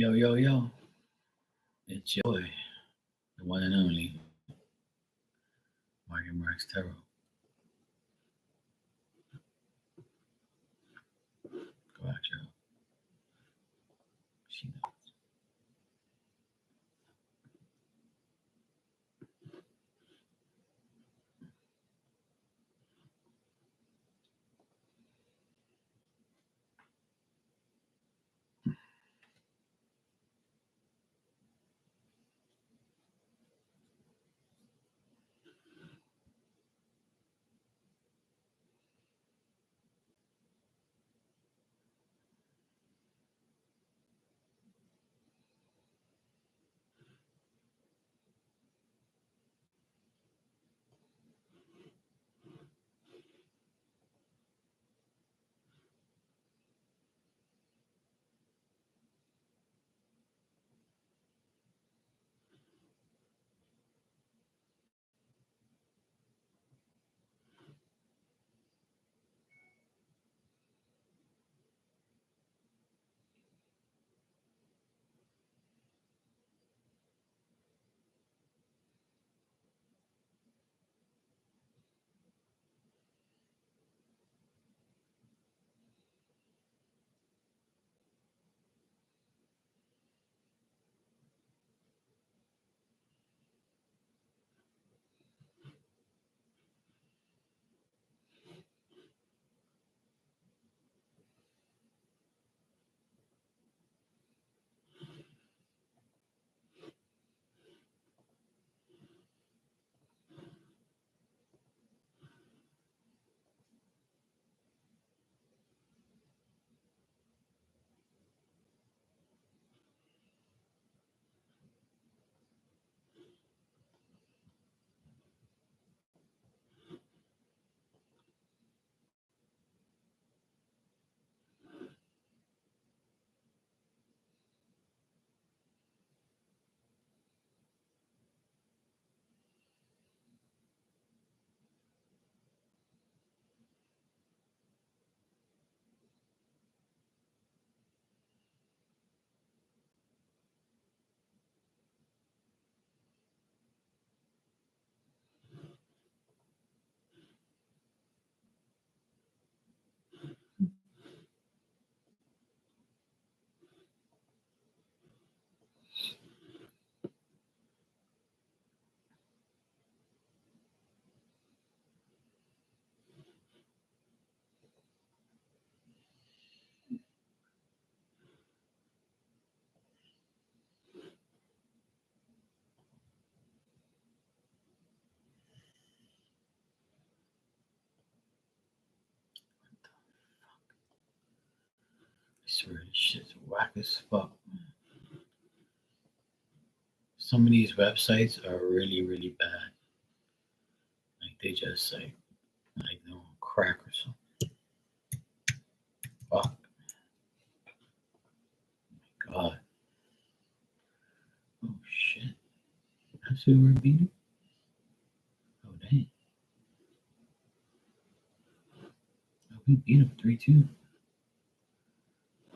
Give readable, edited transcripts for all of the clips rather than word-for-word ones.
Yo, yo, yo. It's your boy, the one and only Mario Marx Terrell. Go out, yo. She knows. I swear this shit's whack as fuck. Some of these websites are really, really bad. Like they just like they're on crack or something. Fuck. God. Oh shit. That's who we're beating? Oh dang. Oh, we beat him 3-2.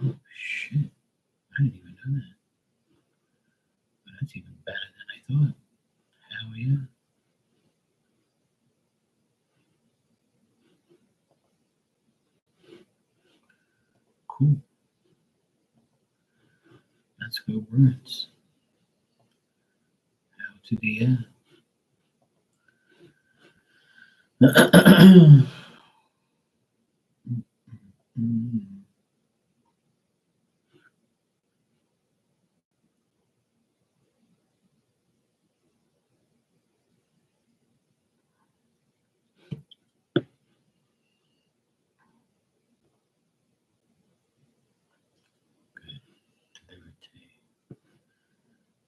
Oh shit. I didn't even know that. But that's even better than I thought. Hell yeah. Cool. Let's go Bruins. Hell to the end.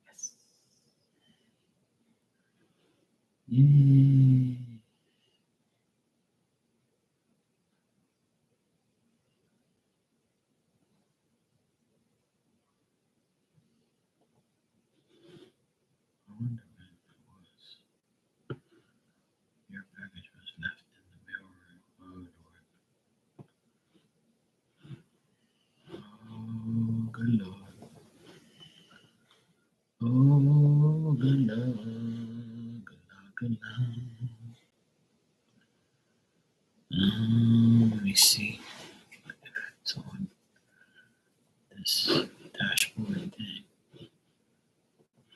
Yes. Yay. I wonder when it was. Your package was left in the mailroom. Oh, Lord. Oh, good Lord. me see if it's on this dashboard thing.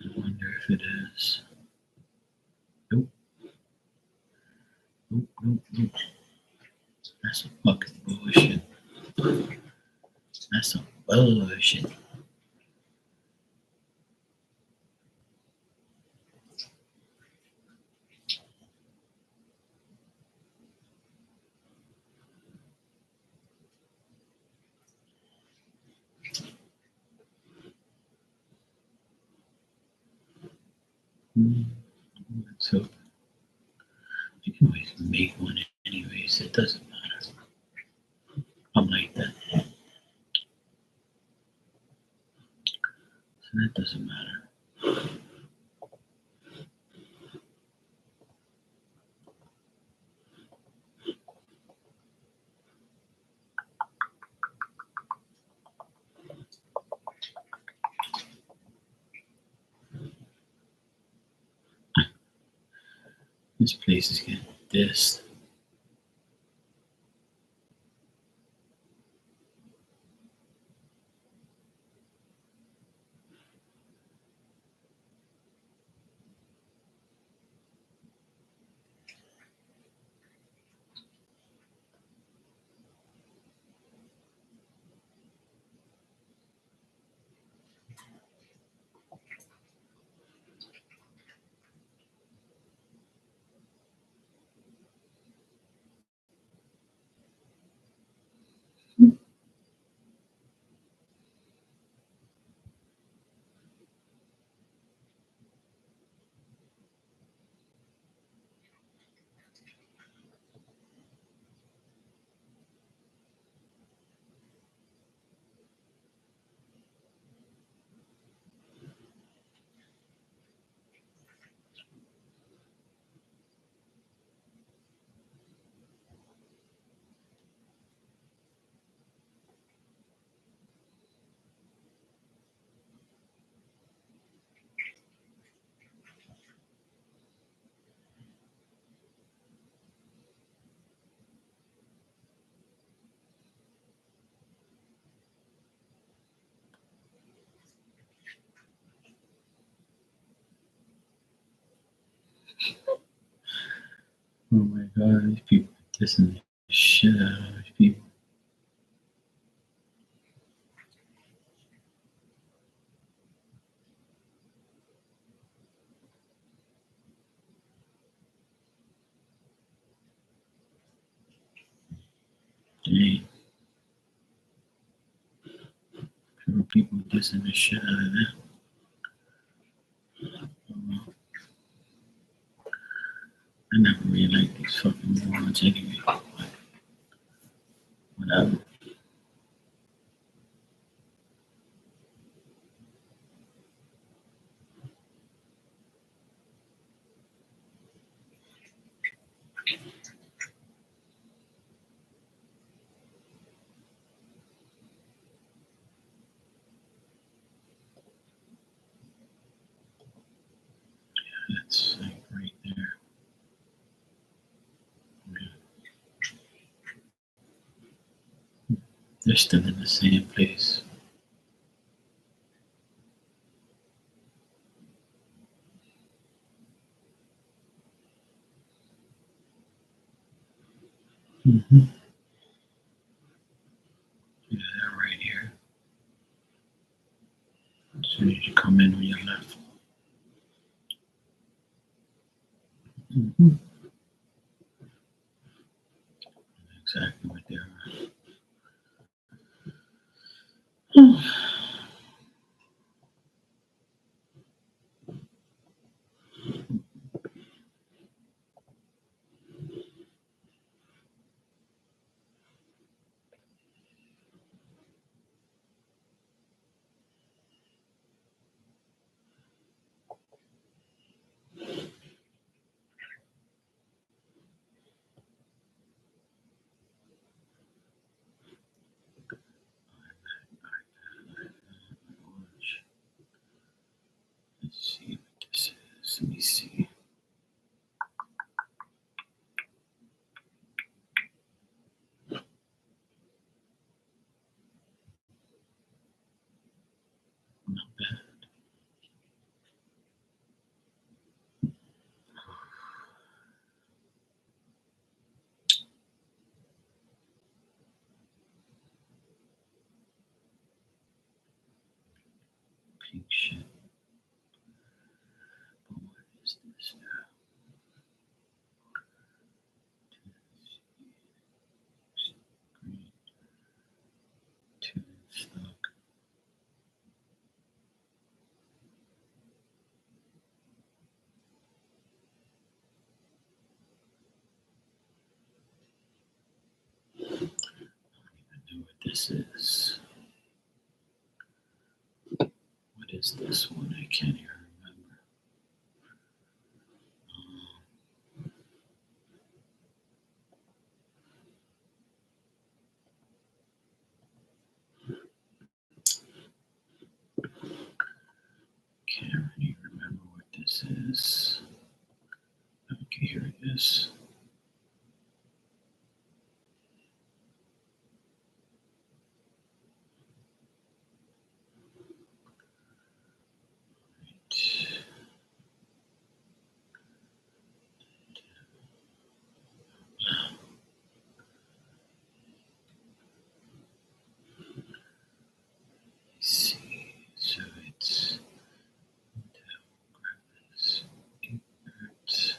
I wonder if it is. Nope. Nope. That's some fucking bullshit. That's some bullshit. So you can always make one anyways. It doesn't matter. I'm like that. So that doesn't matter. This place is getting dissed. Oh my god, these people are dissing the shit out of these people. Dang. People dissing the shit out of that. I never really liked these fucking morons anyway. But whatever. That's like right there. They're still in the same place. Mm-hmm. Yeah, they're right here. As soon as you come in on your left. Mm-hmm. Exactly what they're at. pink shit. But what is this now? Green. Two stock. I don't even know what this is. What is this one? I can't even remember. Can't really remember what this is. Okay, here it is. Right. Let's see. So it's Graphics Inert.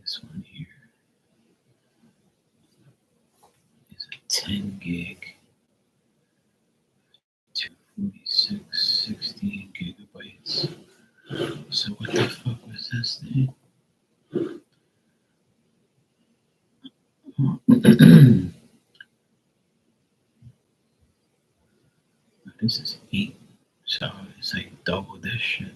This one here is a 10 gig, 246, 16 gigabytes. So what the fuck was this thing? This is 8, so it's like double this shit.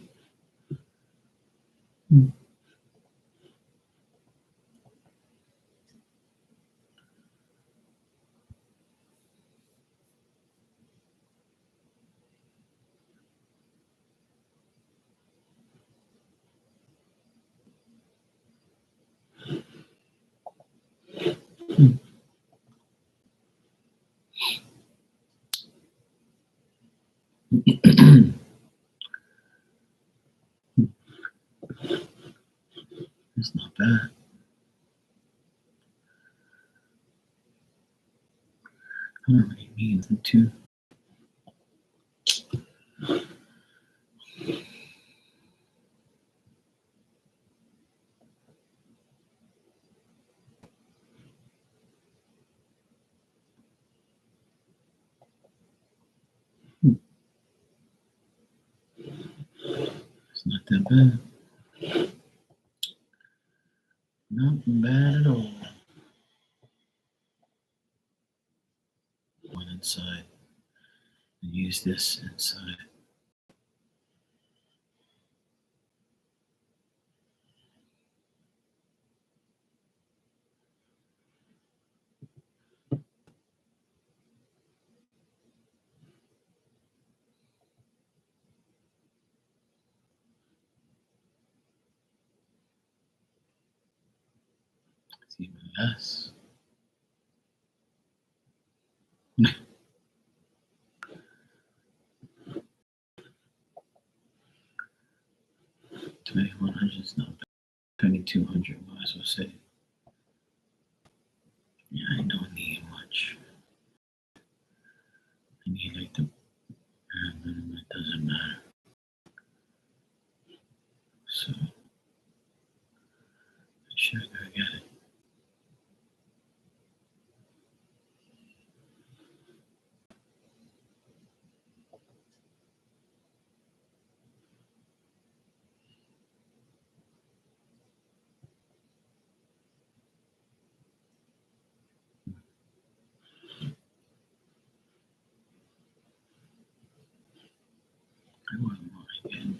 It's not bad. I don't really need the two. It's not that bad. Not bad at all. One inside. And use this inside. It's even less. $2,100 is not bad. $2,200, might as well say. Yeah, I don't need much. I need like the bare minimum. It doesn't matter. So I should go get it. I wouldn't mind getting it.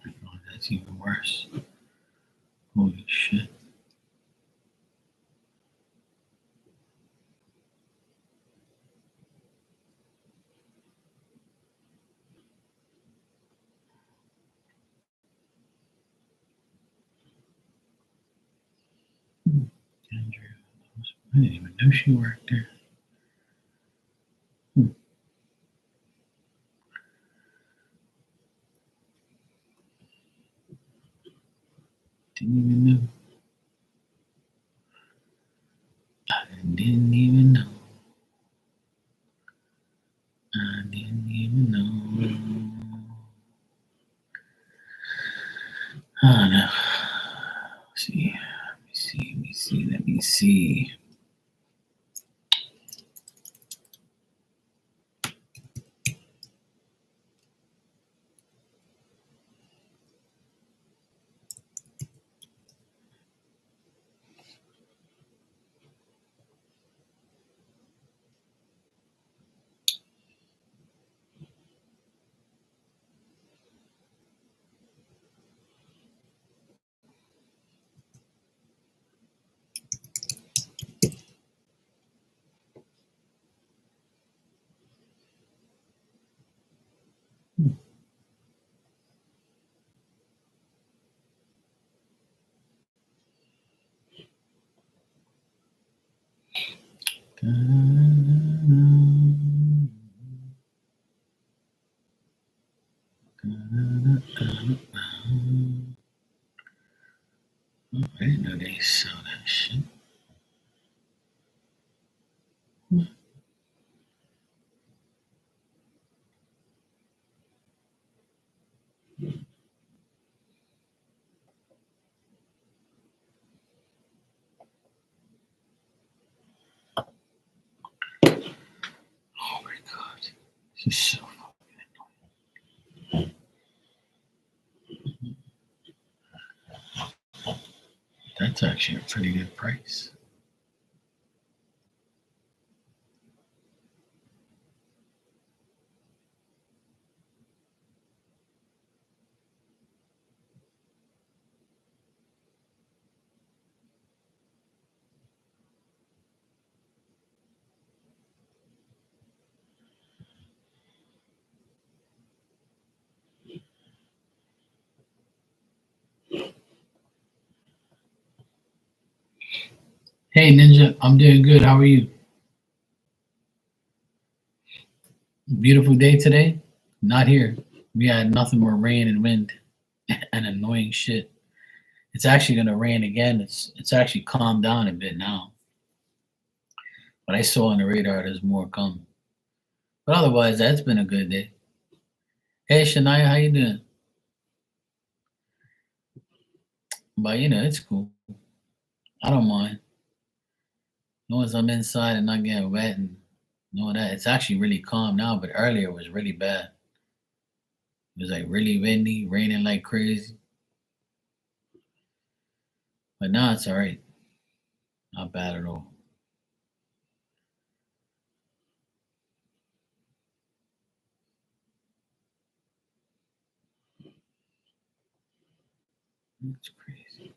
Oh, that's even worse. Holy shit. I didn't even know she worked there. Didn't even know. I didn't even know. I didn't even know. I don't know. See. Let me see. I didn't know they sell that shit. Oh my god. This is so fucking annoying. That's actually a pretty good price. Hey Ninja, I'm doing good. How are you? Beautiful day today? Not here. We had nothing but rain and wind and annoying shit. It's actually gonna rain again. It's actually calmed down a bit now. But I saw on the radar there's more coming. But otherwise, that's been a good day. Hey Shania, how you doing? But it's cool. I don't mind. As long as I'm inside and not getting wet and all that. It's actually really calm now, but earlier it was really bad. It was like really windy, raining like crazy. But now it's alright. Not bad at all. It's crazy.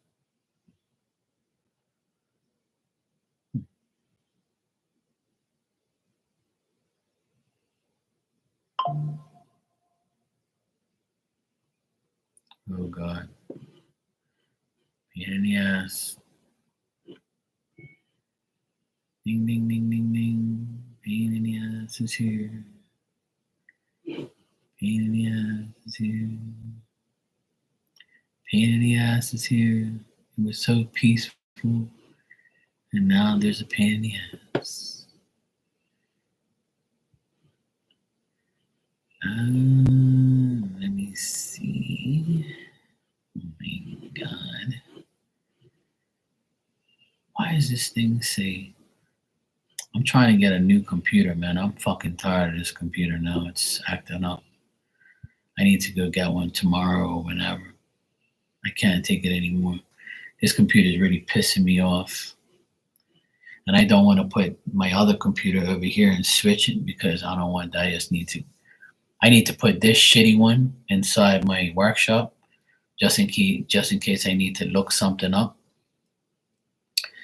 Oh god. Pain in the ass. Ding ding ding ding ding. Pain in the ass is here. Pain in the ass is here. Pain in the ass is here. It was so peaceful. And now there's a pain in the ass. Let me see. Oh my god. Why does this thing say? I'm trying to get a new computer, man. I'm fucking tired of this computer now. It's acting up. I need to go get one tomorrow or whenever. I can't take it anymore. This computer is really pissing me off. And I don't want to put my other computer over here and switch it because I don't want that. I need to put this shitty one inside my workshop just in case I need to look something up.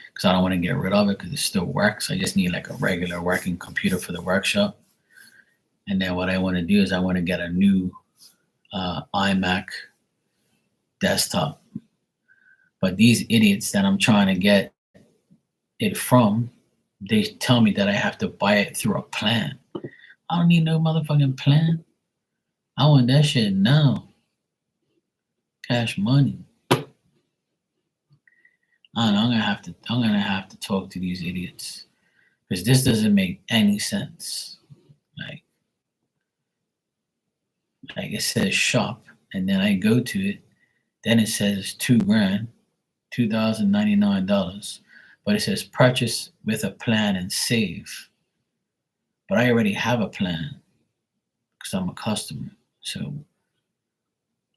Because I don't want to get rid of it because it still works. I just need like a regular working computer for the workshop. And then what I want to do is I want to get a new iMac desktop. But these idiots that I'm trying to get it from, they tell me that I have to buy it through a plan. I don't need no motherfucking plan. I want that shit now. Cash money. I don't know, I'm gonna have to talk to these idiots. Because this doesn't make any sense. Like it says shop, and then I go to it, then it says $2,000, $2,099, but it says purchase with a plan and save. But I already have a plan because I'm a customer. So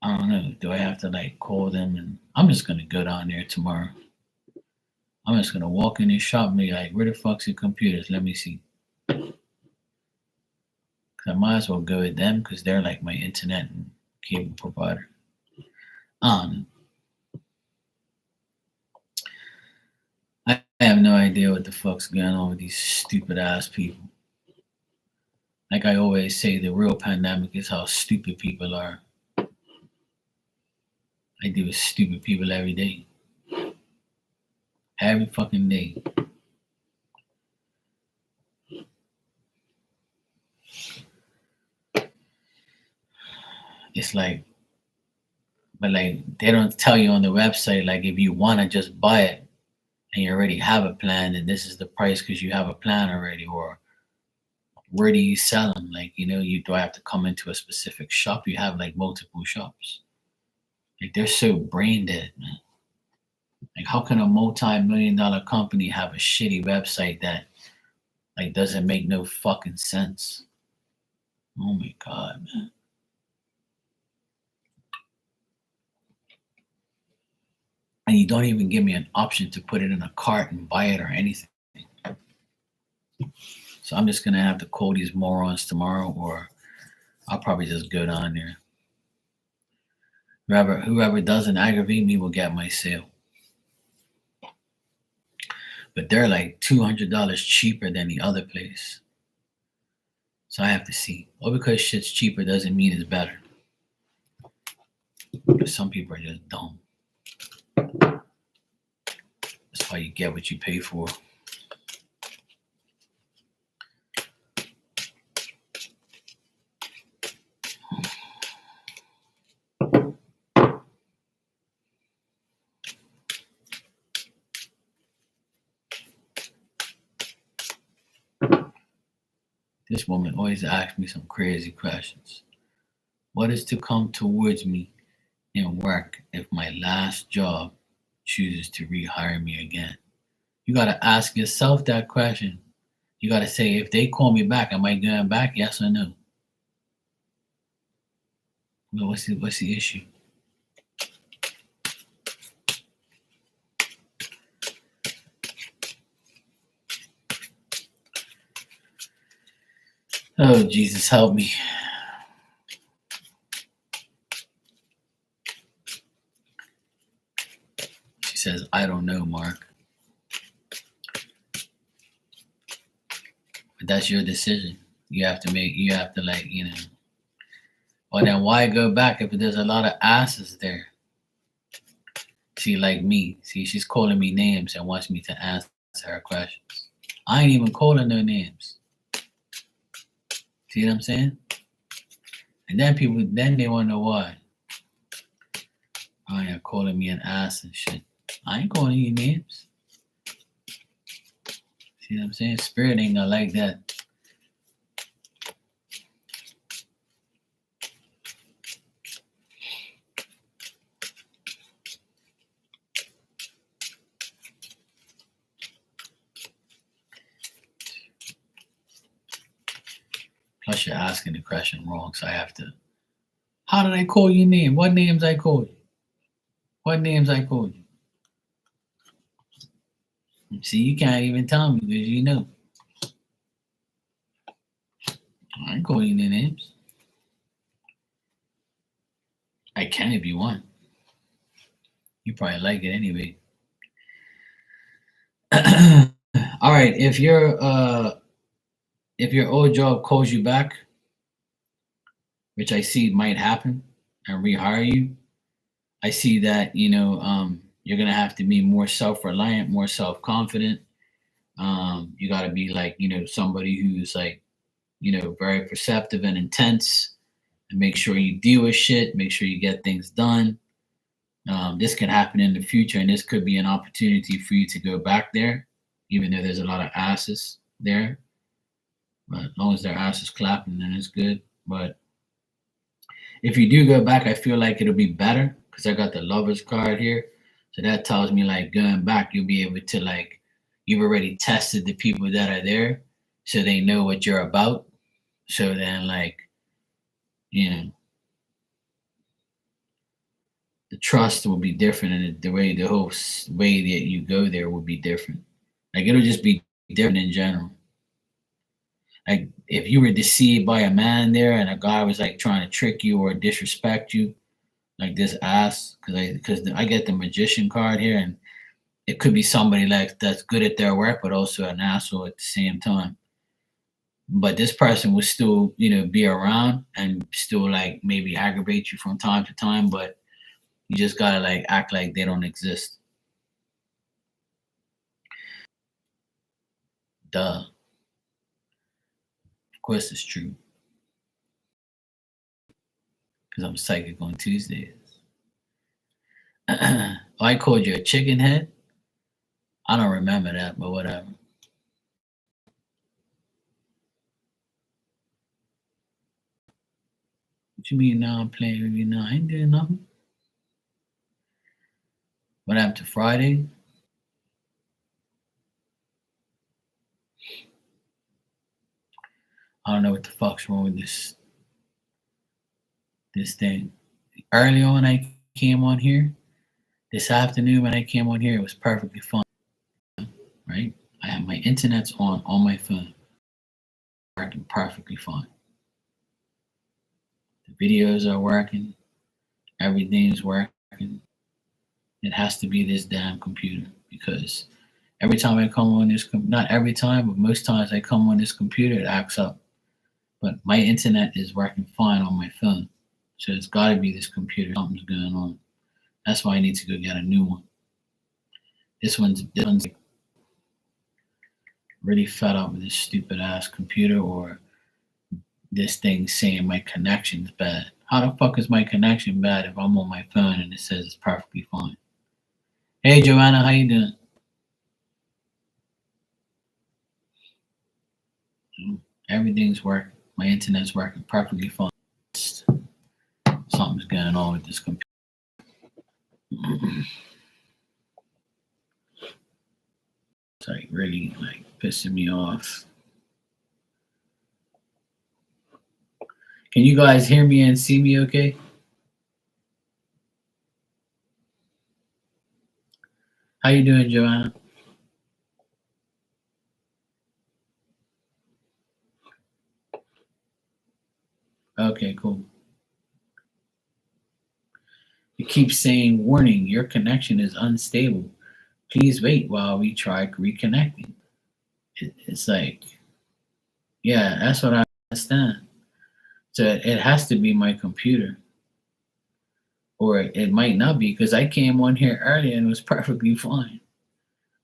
I don't know. Do I have to like call them? And I'm just gonna go down there tomorrow. I'm just gonna walk in and shop and be like, where the fuck's your computers? Let me see. Cause I might as well go with them because they're like my internet and cable provider. I don't know. I have no idea what the fuck's going on with these stupid ass people. Like I always say, the real pandemic is how stupid people are. I deal with stupid people every day. Every fucking day. It's like, but like they don't tell you on the website, like if you want to just buy it and you already have a plan, then this is the price because you have a plan already. Or where do you sell them? Like, you do I have to come into a specific shop? You have like multiple shops. Like they're so brain dead, man. Like how can a multi-million-dollar company have a shitty website that like doesn't make no fucking sense? Oh my god, man. And you don't even give me an option to put it in a cart and buy it or anything. So I'm just gonna have to call these morons tomorrow, or I'll probably just go down there. Whoever doesn't aggravate me will get my sale. But they're like $200 cheaper than the other place. So I have to see. Well, because shit's cheaper doesn't mean it's better. Because some people are just dumb. That's why you get what you pay for. This woman always asks me some crazy questions. What is to come towards me in work if my last job chooses to rehire me again? You got to ask yourself that question. You got to say, if they call me back, am I going back? Yes or no? Well, what's the issue? Oh, Jesus, help me. She says, I don't know, Mark. But that's your decision. You have to Well, then why go back if there's a lot of asses there? See, like me. See, she's calling me names and wants me to answer her questions. I ain't even calling no names. See what I'm saying? And then they want to know why. Oh, you're calling me an ass and shit. I ain't calling you names. See what I'm saying? Spirit ain't gonna like that. Plus, you're asking the question wrong, so I have to. How did I call your name? What names I called you? What names I called you? See, you can't even tell me because you know. I ain't calling you any names. I can if you want. You probably like it anyway. All right, if your old job calls you back, which I see might happen, and rehire you, I see that you're gonna have to be more self-reliant, more self-confident, You got to be like, somebody who's like, very perceptive and intense, and make sure you deal with shit, make sure you get things done. This can happen in the future, and this could be an opportunity for you to go back there, even though there's a lot of asses there. But as long as their ass is clapping, then it's good. But if you do go back, I feel like it'll be better because I got the lovers card here. So that tells me like going back, you'll be able to like you've already tested the people that are there, so they know what you're about. So then like, you know, the trust will be different, and the way the whole way that you go there will be different. Like it'll just be different in general. Like if you were deceived by a man there and a guy was like trying to trick you or disrespect you, like this ass, because I get the magician card here, and it could be somebody like that's good at their work, but also an asshole at the same time. But this person will still, be around and still like maybe aggravate you from time to time, but you just gotta like act like they don't exist. Duh. Of course it's true. Because I'm psychic on Tuesdays. I called you a chicken head. I don't remember that, but whatever. What you mean now I'm playing with you now? I ain't doing nothing. What happened to Friday? I don't know what the fuck's wrong with this thing. Early on I came on here. This afternoon when I came on here, it was perfectly fine. Right? I have my internet's on my phone. Working perfectly fine. The videos are working. Everything's working. It has to be this damn computer because every time I come on this, not every time, but most times I come on this computer, it acts up. But my internet is working fine on my phone. So it's got to be this computer. Something's going on. That's why I need to go get a new one. This one's like really fed up with this stupid ass computer or this thing saying my connection's bad. How the fuck is my connection bad if I'm on my phone and it says it's perfectly fine? Hey Joanna, how you doing? Everything's working. My internet's working perfectly fine. Something's going on with this computer. It's like really like pissing me off. Can you guys hear me and see me okay? How you doing, Joanna? Okay, cool. It keeps saying, warning, your connection is unstable. Please wait while we try reconnecting. It's like, yeah, that's what I understand. So it has to be my computer. Or it might not be because I came on here earlier and it was perfectly fine.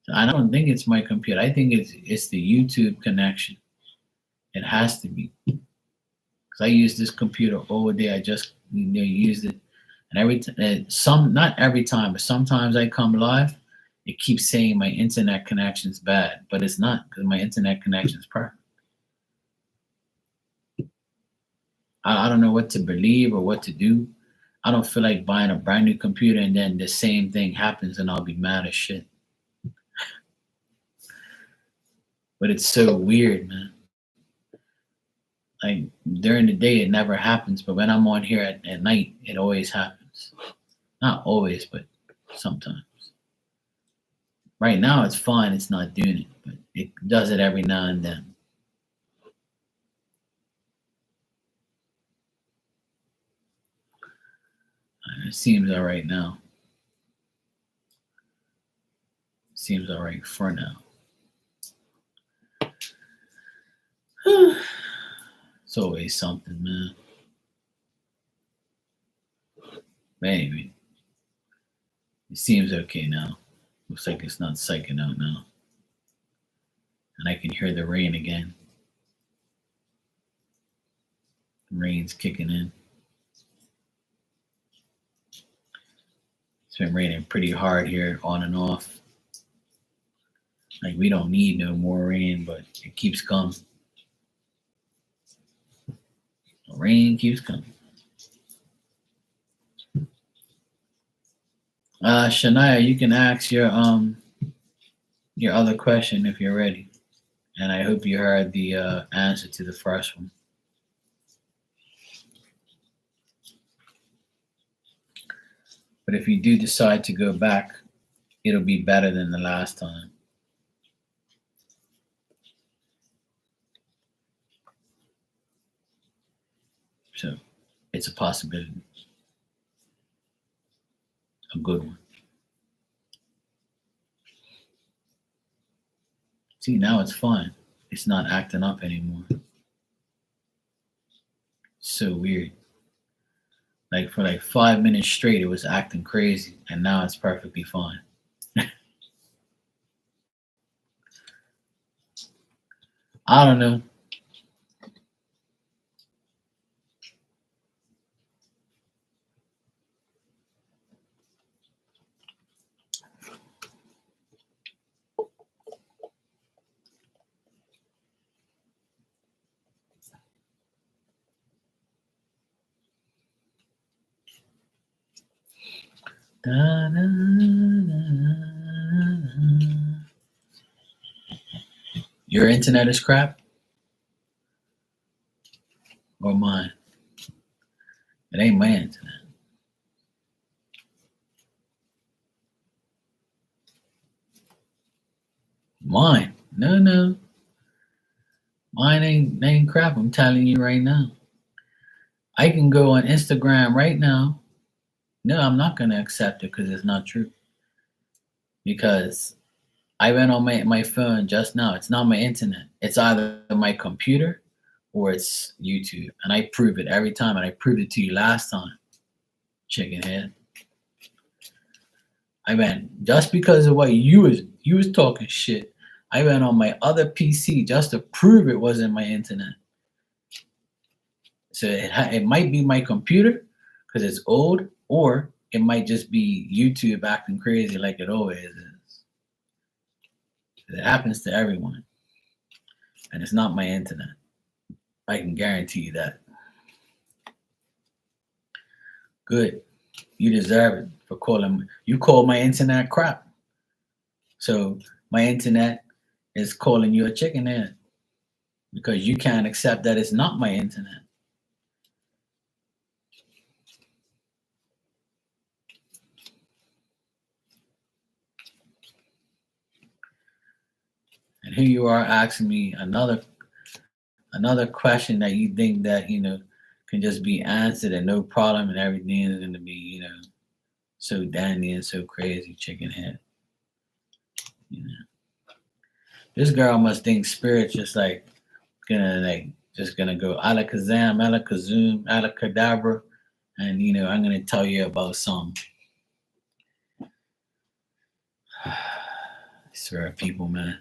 So I don't think it's my computer. I think it's the YouTube connection. It has to be. Because I use this computer all day. I just used it. And not every time, but sometimes I come live, it keeps saying my internet connection's bad, but it's not because my internet connection's perfect. I don't know what to believe or what to do. I don't feel like buying a brand new computer and then the same thing happens and I'll be mad as shit. But it's so weird, man. Like during the day, it never happens, but when I'm on here at night, it always happens. Not always, but sometimes. Right now, it's fine. It's not doing it, but it does it every now and then. It seems all right now. Seems all right for now. It's always something, man. But anyway, it seems okay now. Looks like it's not psyching out now. and I can hear the rain again. The rain's kicking in. It's been raining pretty hard here, on and off. Like, we don't need no more rain, but it keeps coming. The rain keeps coming. Shania, you can ask your other question if you're ready. And I hope you heard the answer to the first one. But if you do decide to go back, it'll be better than the last time. So it's a possibility. A good one. See, now it's fine. It's not acting up anymore. So weird. Like for like 5 minutes straight, it was acting crazy, and now it's perfectly fine. I don't know. Da, da, da, da. Your internet is crap? Or mine? It ain't my internet. Mine? No. Mine ain't crap. I'm telling you right now. I can go on Instagram right now. No, I'm not gonna accept it because it's not true. Because I went on my phone just now. It's not my internet. It's either my computer or it's YouTube. And I prove it every time. And I proved it to you last time. Chicken head. I went just because of what you was talking shit. I went on my other PC just to prove it wasn't my internet. So it might be my computer because it's old, or it might just be YouTube acting crazy like it always is. It happens to everyone. And it's not my internet. I can guarantee you that. Good. You deserve it for calling. You call my internet crap. So my internet is calling you a chicken head because you can't accept that it's not my internet. And here you are asking me another question that you think that can just be answered and no problem, and everything is going to be so dandy and so crazy, chicken head. This girl must think spirit's just like gonna go alakazam, alakazoom, alakadabra, and I'm gonna tell you about some. I swear, people, man.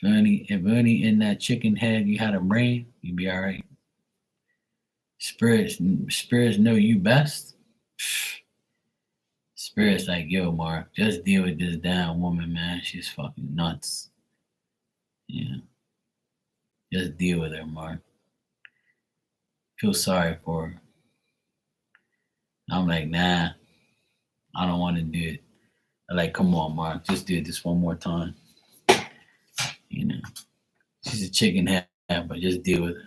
If only in that chicken head you had a brain, you'd be all right. Spirits know you best. Spirits like, yo, Mark, just deal with this damn woman, man. She's fucking nuts. Yeah. Just deal with her, Mark. Feel sorry for her. I'm like, nah, I don't want to do it. I'm like, come on, Mark, just do this one more time. She's a chicken head, but just deal with it.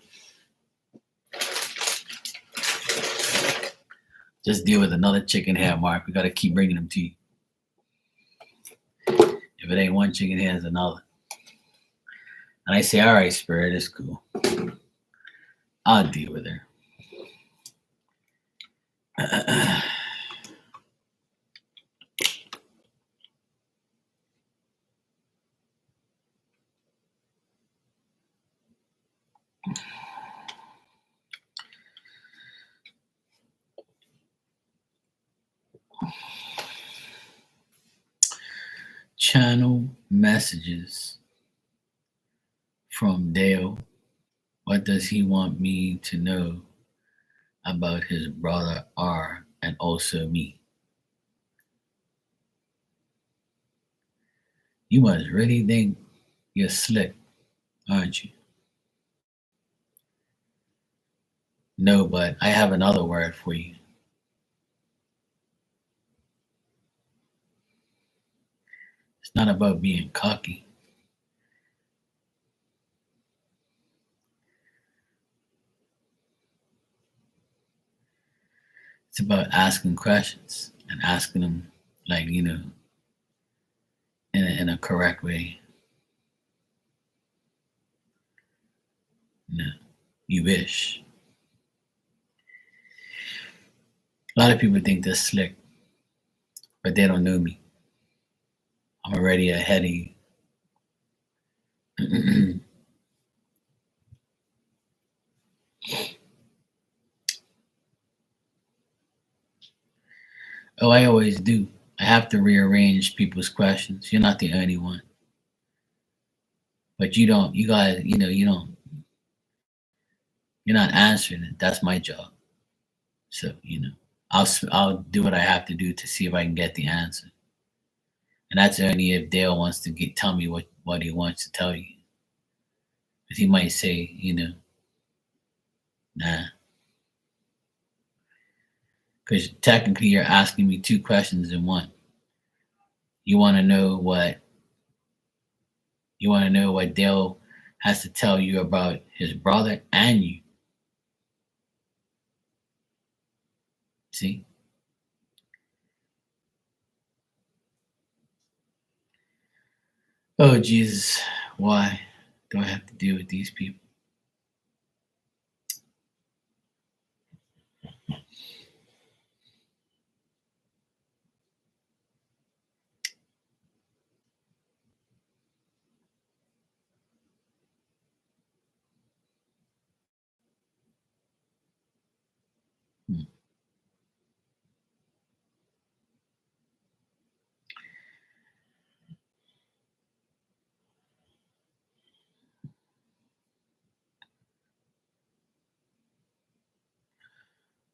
Just deal with another chicken head, Mark. We got to keep bringing them to you. If it ain't one chicken head, it's another. And I say, all right, Spirit, it's cool. I'll deal with her. Channel messages. from Dale. What does he want me to know about his brother R and also me? You must really think you're slick, aren't you? No, but I have another word for you. It's not about being cocky. It's about asking questions and asking them, like, in a correct way. No, you wish. A lot of people think they're slick, but they don't know me. I'm already ahead of you. Oh, I always do. I have to rearrange people's questions. You're not the only one. But you don't, you guys, you're not answering it. That's my job. So, I'll do what I have to do to see if I can get the answer. And that's only if Dale wants to tell me what he wants to tell you. Because he might say, nah. Because technically you're asking me two questions in one. You want to know what Dale has to tell you about his brother and you. See? Oh Jesus, why do I have to deal with these people? Hmm.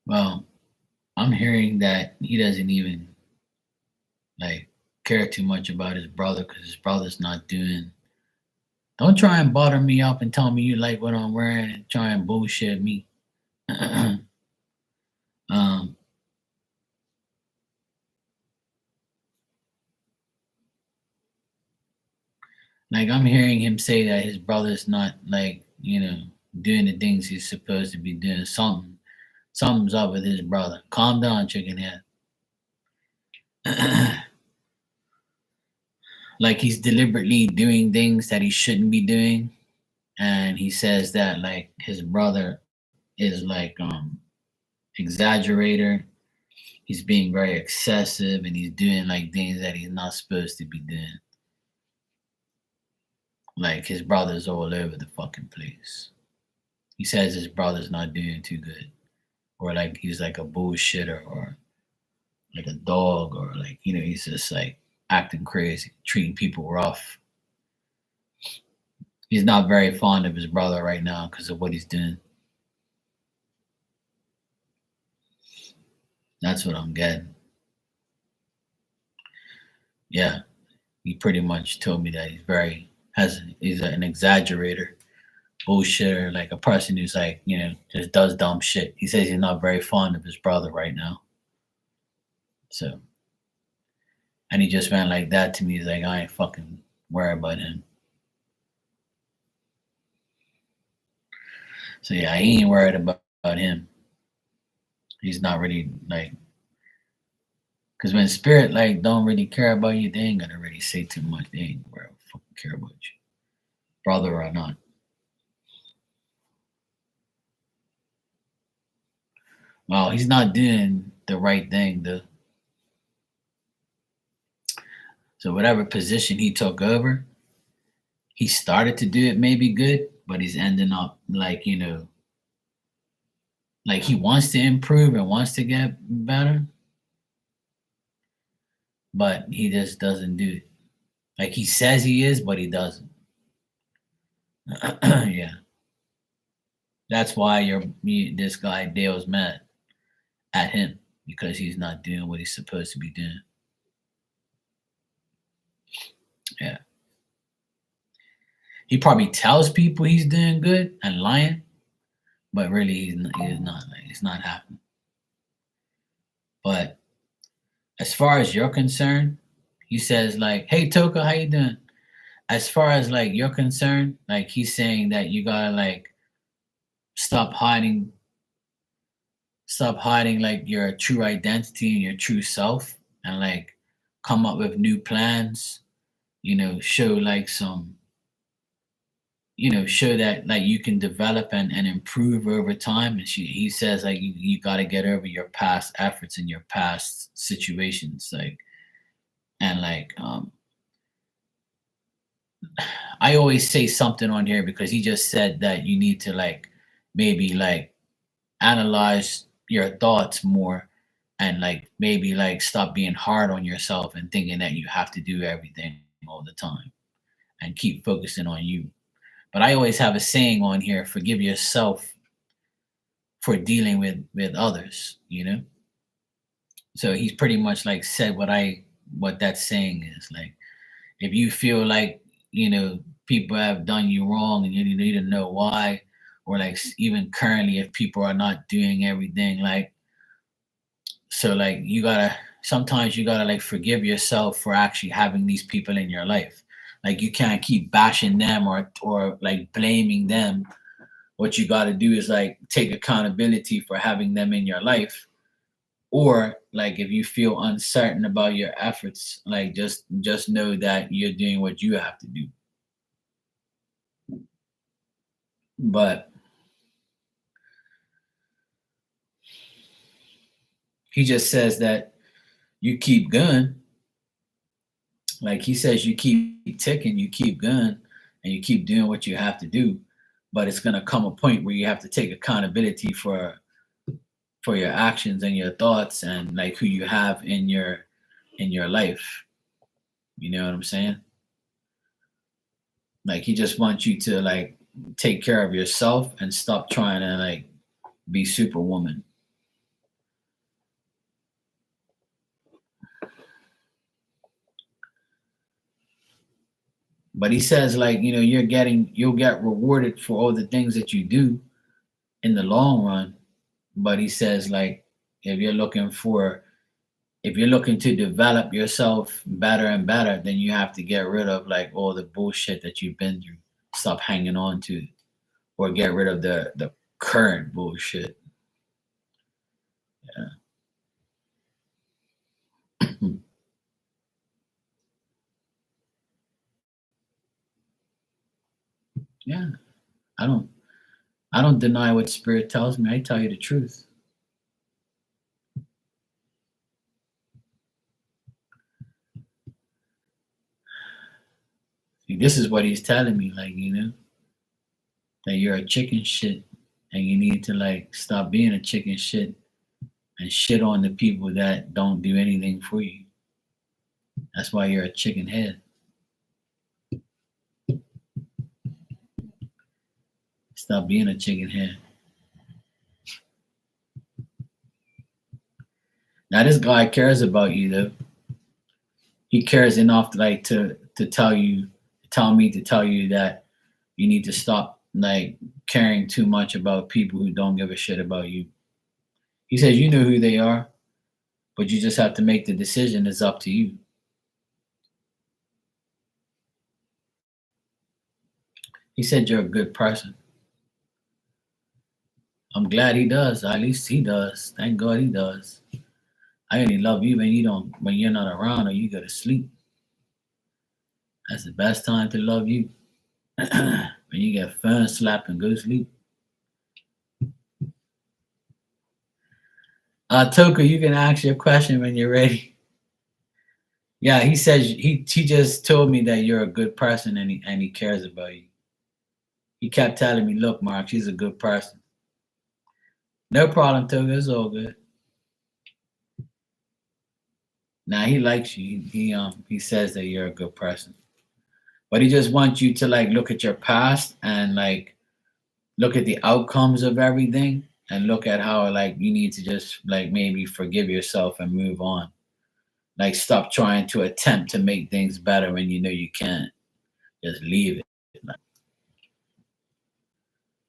Well, I'm hearing that he doesn't even like care too much about his brother because his brother's not doing. Don't try and bother me up and tell me you like what I'm wearing and try and bullshit me. um, like I'm hearing him say that his brother's not like doing the things he's supposed to be doing. Something's up with his brother. Calm down, chicken head. Like he's deliberately doing things that he shouldn't be doing, and he says that like his brother is like exaggerator. He's being very excessive and he's doing like things that he's not supposed to be doing. Like his brother's all over the fucking place. He says his brother's not doing too good, or like he's like a bullshitter, or like a dog, or like he's just like acting crazy, treating people rough. He's not very fond of his brother right now because of what he's doing. That's what I'm getting. Yeah, he pretty much told me that he's an exaggerator, bullshitter, like a person who's like just does dumb shit. He says he's not very fond of his brother right now. So, and he just went like that to me. He's like, I ain't fucking worried about him. So yeah, I ain't worried about him. He's not really like, because when spirit like don't really care about you, they ain't gonna really say too much. They ain't gonna fucking care about you, brother or not. Well, he's not doing the right thing, though. So whatever position he took over, he started to do it maybe good, but he's ending up like like he wants to improve and wants to get better, but he just doesn't do it. Like he says he is, but he doesn't. Yeah, that's why this guy Dale's mad at him because he's not doing what he's supposed to be doing. Yeah, he probably tells people he's doing good and lying, but really he's not. Like, it's not happening. But as far as you're concerned, he says like, "Hey Toka, how you doing?" As far as like you're concerned, like he's saying that you gotta like stop hiding, stop hiding like your true identity and your true self, and like come up with new plans. Show like some, show that like you can develop and improve over time. And he says like you got to get over your past efforts and your past situations, like and like I always say something on here because he just said that you need to like maybe like analyze your thoughts more and like maybe like stop being hard on yourself and thinking that you have to do everything all the time and keep focusing on you. But I always have a saying on here: forgive yourself for dealing with others. So he's pretty much like said what that saying is. Like if you feel like people have done you wrong and you need to know why, or like even currently if people are not doing everything like, so like sometimes you gotta like forgive yourself for actually having these people in your life. Like you can't keep bashing them or like blaming them. What you got to do is like take accountability for having them in your life. Or like if you feel uncertain about your efforts, like just know that you're doing what you have to do. But he just says that you keep going. Like he says you keep ticking, you keep going, and you keep doing what you have to do. But it's gonna come a point where you have to take accountability for your actions and your thoughts and like who you have in your life. You know what I'm saying? Like he just wants you to like take care of yourself and stop trying to like be superwoman. But he says like, you'll get rewarded for all the things that you do in the long run. But he says like if you're looking for if you're looking to develop yourself better and better, then you have to get rid of like all the bullshit that you've been through. Stop hanging on to, or get rid of the current bullshit. Yeah. Yeah. I don't I don't deny what spirit tells me. I tell you the truth. See, this is what he's telling me, like, that you're a chicken shit and you need to like stop being a chicken shit and shit on the people that don't do anything for you. That's why you're a chicken head. Stop being a chicken head. Now this guy cares about you though. He cares enough to like to tell me to tell you that you need to stop like caring too much about people who don't give a shit about you. He says you know who they are, but you just have to make the decision. It's up to you. He said you're a good person. I'm glad he does. At least he does. Thank God he does. I only love you when you're not around or you go to sleep. That's the best time to love you. When you get fun, slap, and go to sleep. Toka, you can ask your question when you're ready. Yeah, he says he just told me that you're a good person and he cares about you. He kept telling me, look, Mark, she's a good person. No problem, Toga. It's all good. Now he likes you. He says that you're a good person. but he just wants you to like look at your past and like look at the outcomes of everything and look at how like you need to just like maybe forgive yourself and move on. Like stop trying to attempt to make things better when you know you can't. Just leave it. Like,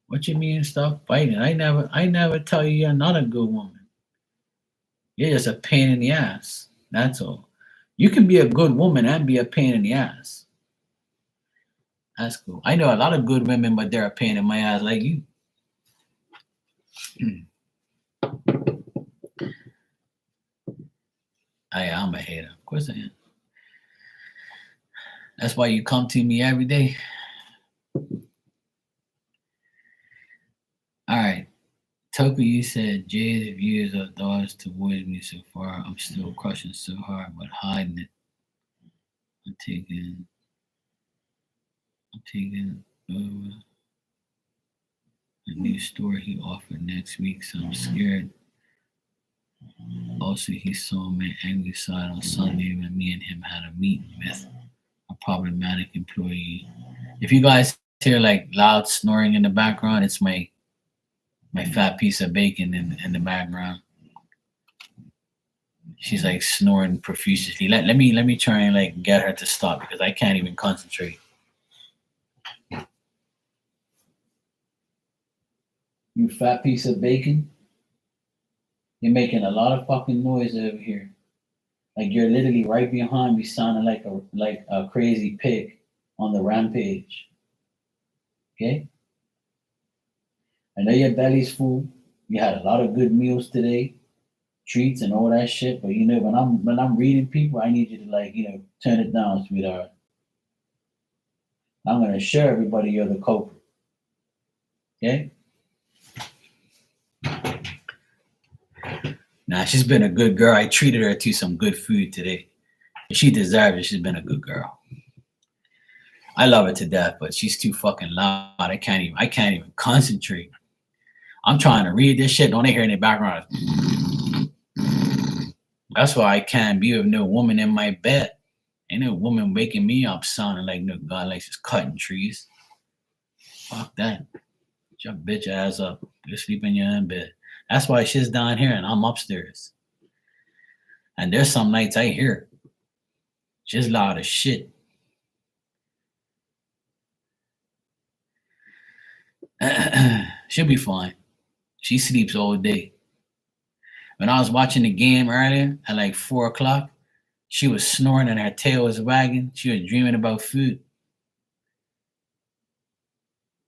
what you mean stop fighting? I never tell you you're not a good woman. You're just a pain in the ass. That's all. You can be a good woman and be a pain in the ass. That's cool. I know a lot of good women, but they're a pain in my ass like you. I'm a hater. Of course I am. That's why you come to me every day. All right. Toku, you said Jay's views of thoughts towards me so far. I'm still crushing so hard, but hiding it. I'm taking over the new store he offered next week, so I'm scared. Also, he saw my angry side on Sunday when me and him had a meet with a problematic employee. If you guys hear like loud snoring in the background, it's my fat piece of bacon in the background. She's like snoring profusely. Let me try and like get her to stop because I can't even concentrate. You fat piece of bacon, you're making a lot of fucking noise over here. Like you're literally right behind me, sounding like a crazy pig on the rampage. Okay, I know your belly's full. You had a lot of good meals today, treats and all that shit. But you know when I'm reading people, I need you to like turn it down, sweetheart. I'm gonna show everybody you're the culprit. Okay. Nah, she's been a good girl. I treated her to some good food today. She deserves it. She's been a good girl. I love her to death, but she's too fucking loud. I can't even concentrate. I'm trying to read this shit. Don't they hear in the background? That's why I can't be with no woman in my bed. Ain't no woman waking me up sounding like no god like she's cutting trees. Fuck that. Get your bitch ass up. Go sleep in your own bed. That's why she's down here and I'm upstairs. And there's some nights I hear she's loud as shit. She'll be fine. She sleeps all day. When I was watching the game earlier at like 4 o'clock, she was snoring and her tail was wagging. She was dreaming about food.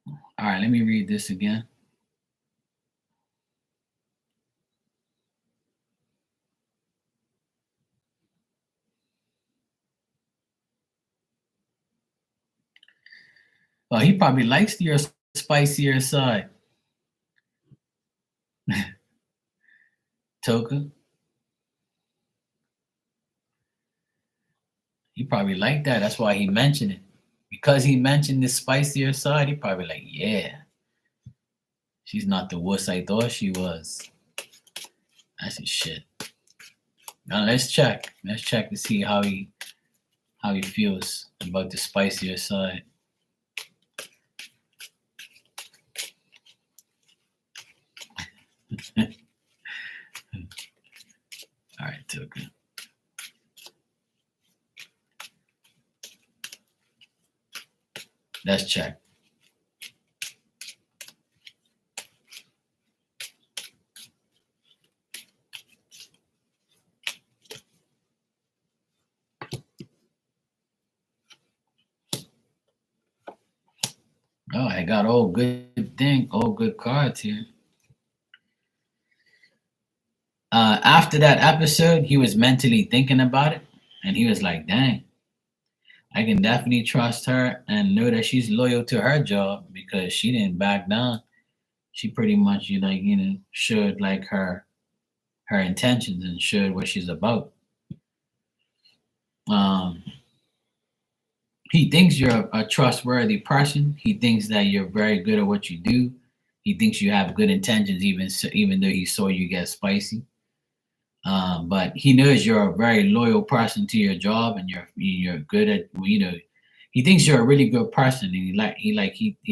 All right, let me read this again. Well, he probably likes your spicier side, Toka. He probably liked that. That's why he mentioned it. Because he mentioned the spicier side, he probably like, yeah, she's not the wuss I thought she was. That's his shit. Now let's check. Let's check to see how he feels about the spicier side. All right, Toka. Let's check. Oh, I got all good cards here. After that episode, he was mentally thinking about it, and he was like, "Dang, I can definitely trust her and know that she's loyal to her job because she didn't back down. She pretty much, showed like her intentions and showed what she's about. Um, he thinks you're a trustworthy person. He thinks that you're very good at what you do. He thinks you have good intentions, even though he saw you get spicy. But he knows you're a very loyal person to your job, and you're good at He thinks you're a really good person, and he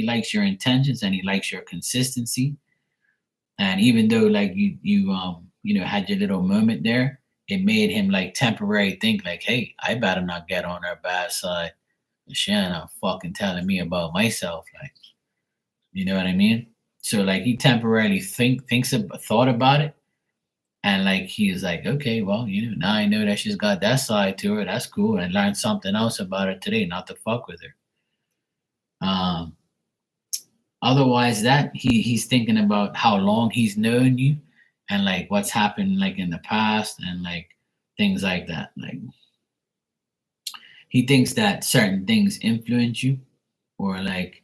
likes your intentions, and he likes your consistency. And even though like had your little moment there, it made him like temporary think like, hey, I better not get on her bad side. She not fucking telling me about myself, like, you know what I mean? So like he temporarily thought about it, and like he's like, okay, well, now I know that she's got that side to her. That's cool, and I learned something else about her today, not to fuck with her. Um, Otherwise, that he's thinking about how long he's known you, and like what's happened like in the past, and like things like that. Like he thinks that certain things influence you, or like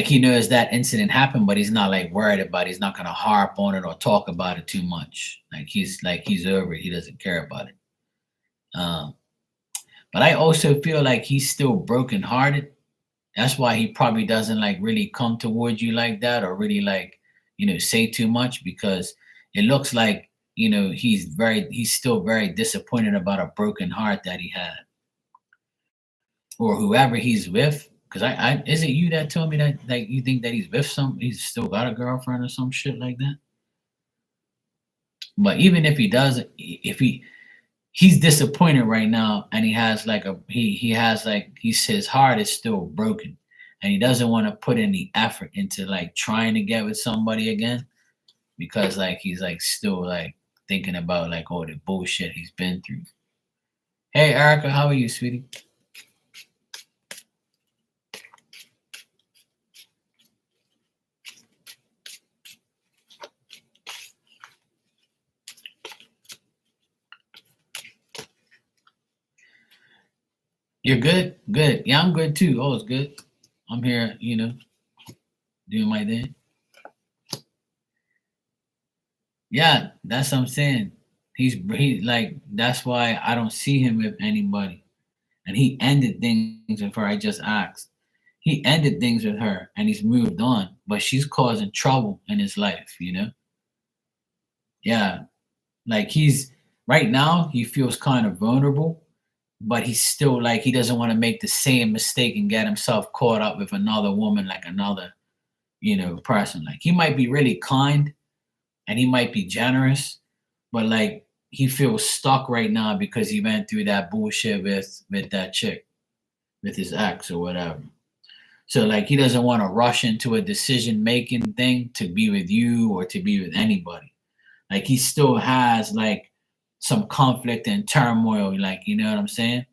he knows that incident happened, but he's not like worried about it. He's not gonna harp on it or talk about it too much. Like he's over it. He doesn't care about it. Um, but I also feel like he's still brokenhearted. That's why he probably doesn't like really come towards you like that, or really like, say too much, because it looks like, he's still very disappointed about a broken heart that he had, or whoever he's with. Cause I is it you that told me that like you think that he's still got a girlfriend or some shit like that? But even if he does, if he's disappointed right now, and he has like he has like his heart is still broken, and he doesn't want to put any effort into like trying to get with somebody again, because like he's like still like thinking about like all the bullshit he's been through. Hey Erica, how are you, sweetie? You're good? Good. Yeah, I'm good too. Oh, it's good. I'm here, doing my thing. Yeah, that's what I'm saying. He like that's why I don't see him with anybody. And he ended things with her. I just asked. He ended things with her, and he's moved on, but she's causing trouble in his life. Yeah, like he's right now he feels kind of vulnerable, but he's still like he doesn't want to make the same mistake and get himself caught up with another woman, like another, person. Like he might be really kind, and he might be generous, but like he feels stuck right now because he went through that bullshit with that chick, with his ex or whatever. So like he doesn't want to rush into a decision making thing to be with you or to be with anybody. Like he still has like some conflict and turmoil, like, you know what I'm saying?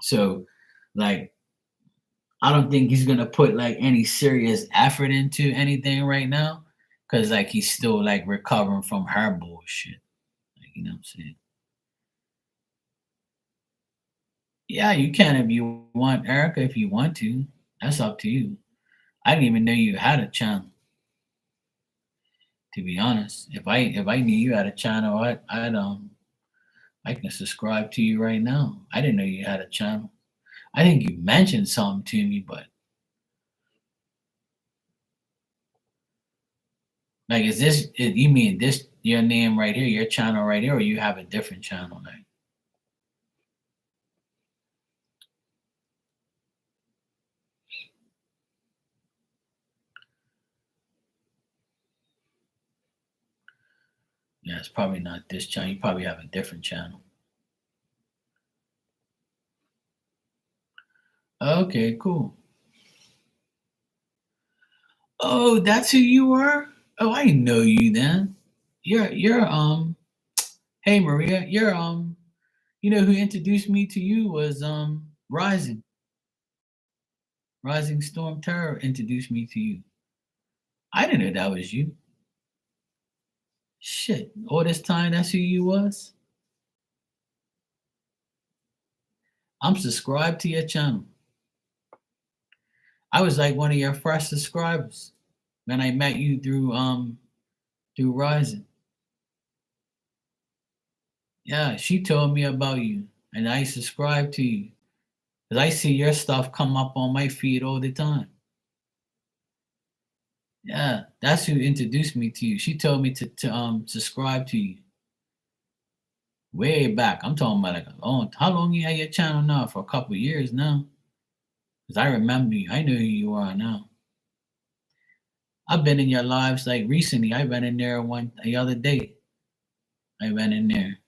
So like I don't think he's gonna put like any serious effort into anything right now, because like he's still like recovering from her bullshit. Like, you know what I'm saying? Yeah, you can if you want, Erica, if you want to. That's up to you. I didn't even know you had a channel, to be honest. If I knew you had a channel, I can subscribe to you right now. I didn't know you had a channel. I think you mentioned something to me, but like, you mean this your name right here, your channel right here, or you have a different channel? Like, yeah, it's probably not this channel. You probably have a different channel. Okay, cool. Oh, that's who you were? Oh, I know you then. You're hey Maria, who introduced me to you was Rising Storm Terror introduced me to you. I didn't know that was you. Shit. All this time that's who you was? I'm subscribed to your channel. I was like one of your first subscribers when I met you through Rising. Yeah, she told me about you, and I subscribed to you. Cause I see your stuff come up on my feed all the time. Yeah, that's who introduced me to you. She told me to subscribe to you. Way back. I'm talking about like a long. How long you had your channel now? For a couple years now. Cause I remember you. I know who you are now. I've been in your lives like recently. I went in there the other day. I went in there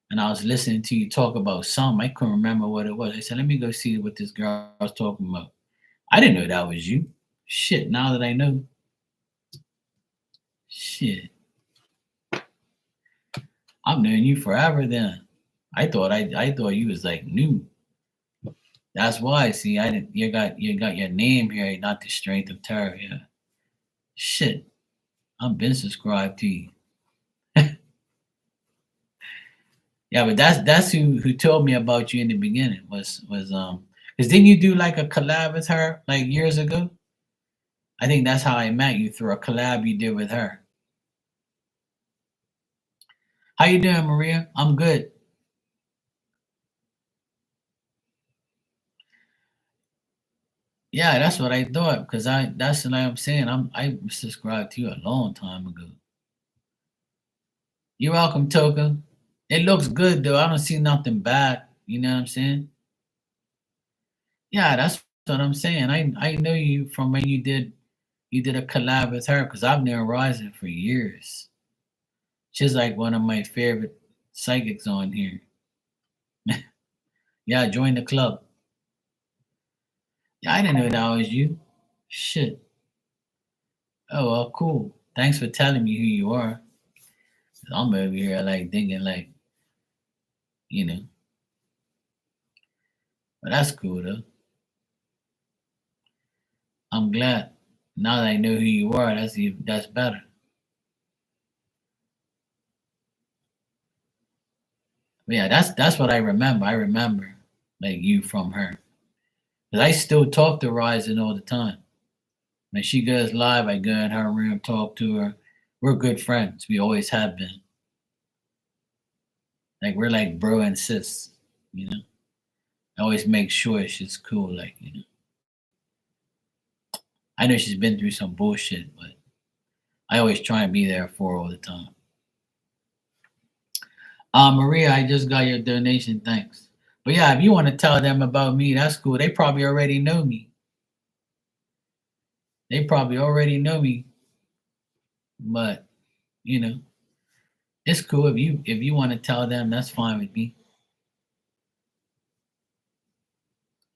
and I was listening to you talk about something. I couldn't remember what it was. I said, let me go see what this girl was talking about. I didn't know that was you. Shit, now that I know. Shit. I've known you forever then. I thought you was like new. That's why. See, I didn't you got your name here, not the strength of terror. Yeah. Shit. I've been subscribed to you. Yeah, but that's who told me about you in the beginning was because didn't you do like a collab with her like years ago? I think that's how I met you through a collab you did with her. How you doing, Maria? I'm good. Yeah, that's what I thought because I that's what I'm saying. I subscribed to you a long time ago. You're welcome, Toka. It looks good though. I don't see nothing bad. You know what I'm saying? Yeah, that's what I'm saying. I know you from when you did a collab with her because I've known Rising for years. She's like one of my favorite psychics on here. Yeah, join the club. Yeah, I didn't know that was you. Shit. Oh well, cool. Thanks for telling me who you are. 'Cause I'm over here like thinking like, you know, but that's cool though. I'm glad. Now that I know who you are, that's better. But yeah, that's what I remember. I remember like you from her. 'Cause I still talk to Ryzen all the time. When she goes live, I go in her room, talk to her. We're good friends. We always have been. Like we're like bro and sis, you know. I always make sure she's cool, like, you know. I know she's been through some bullshit, but I always try and be there for her all the time. Maria, I just got your donation, thanks. But yeah, if you want to tell them about me, that's cool. They probably already know me. They probably already know me, but you know, it's cool if you want to tell them, that's fine with me.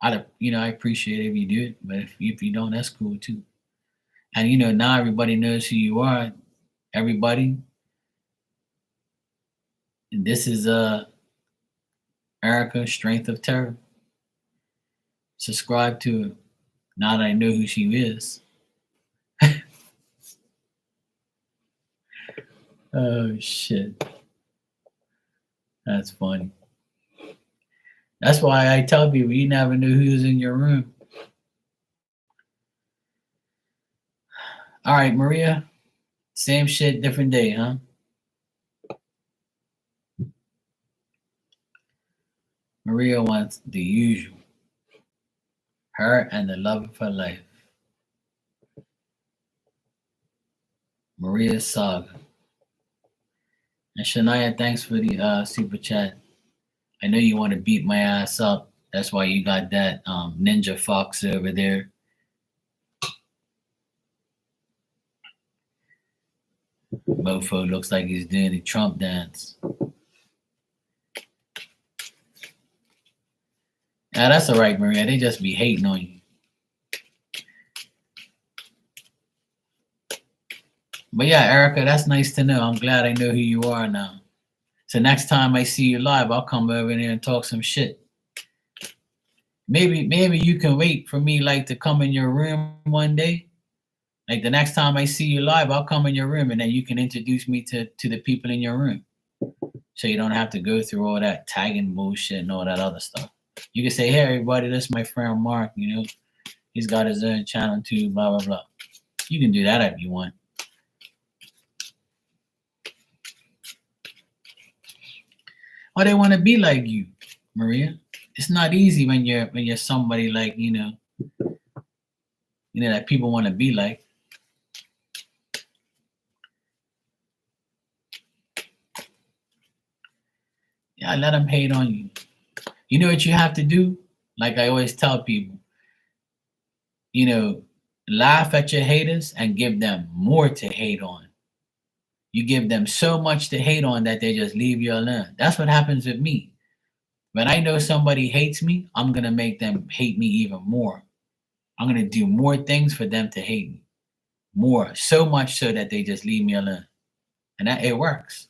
I appreciate it if you do it, but if you don't, that's cool too. And you know, now everybody knows who you are. Everybody, and this is Erica, Strength of Terror. Subscribe to her. Now that I know who she is. Oh shit, that's funny. That's why I tell people you never know who's in your room. All right, Maria, same shit, different day, huh? Maria wants the usual. Her and the love of her life. Maria Saga. And Shania, thanks for the super chat. I know you want to beat my ass up. That's why you got that ninja fox over there. Mofo looks like he's doing the Trump dance. Yeah, that's all right, Maria. They just be hating on you. But yeah, Erica, that's nice to know. I'm glad I know who you are now. So next time I see you live, I'll come over there and talk some shit. Maybe you can wait for me like to come in your room one day. Like the next time I see you live, I'll come in your room and then you can introduce me to the people in your room. So you don't have to go through all that tagging bullshit and all that other stuff. You can say, hey everybody, this is my friend Mark, you know, he's got his own channel too, blah blah blah. You can do that if you want. Or they want to be like you, Maria. It's not easy when you're somebody like, that people want to be like. Yeah, let them hate on you. You know what you have to do? Like I always tell people, you know, laugh at your haters and give them more to hate on. You give them so much to hate on that they just leave you alone. That's what happens with me. When I know somebody hates me, I'm going to make them hate me even more. I'm going to do more things for them to hate me. More. So much so that they just leave me alone. And that it works.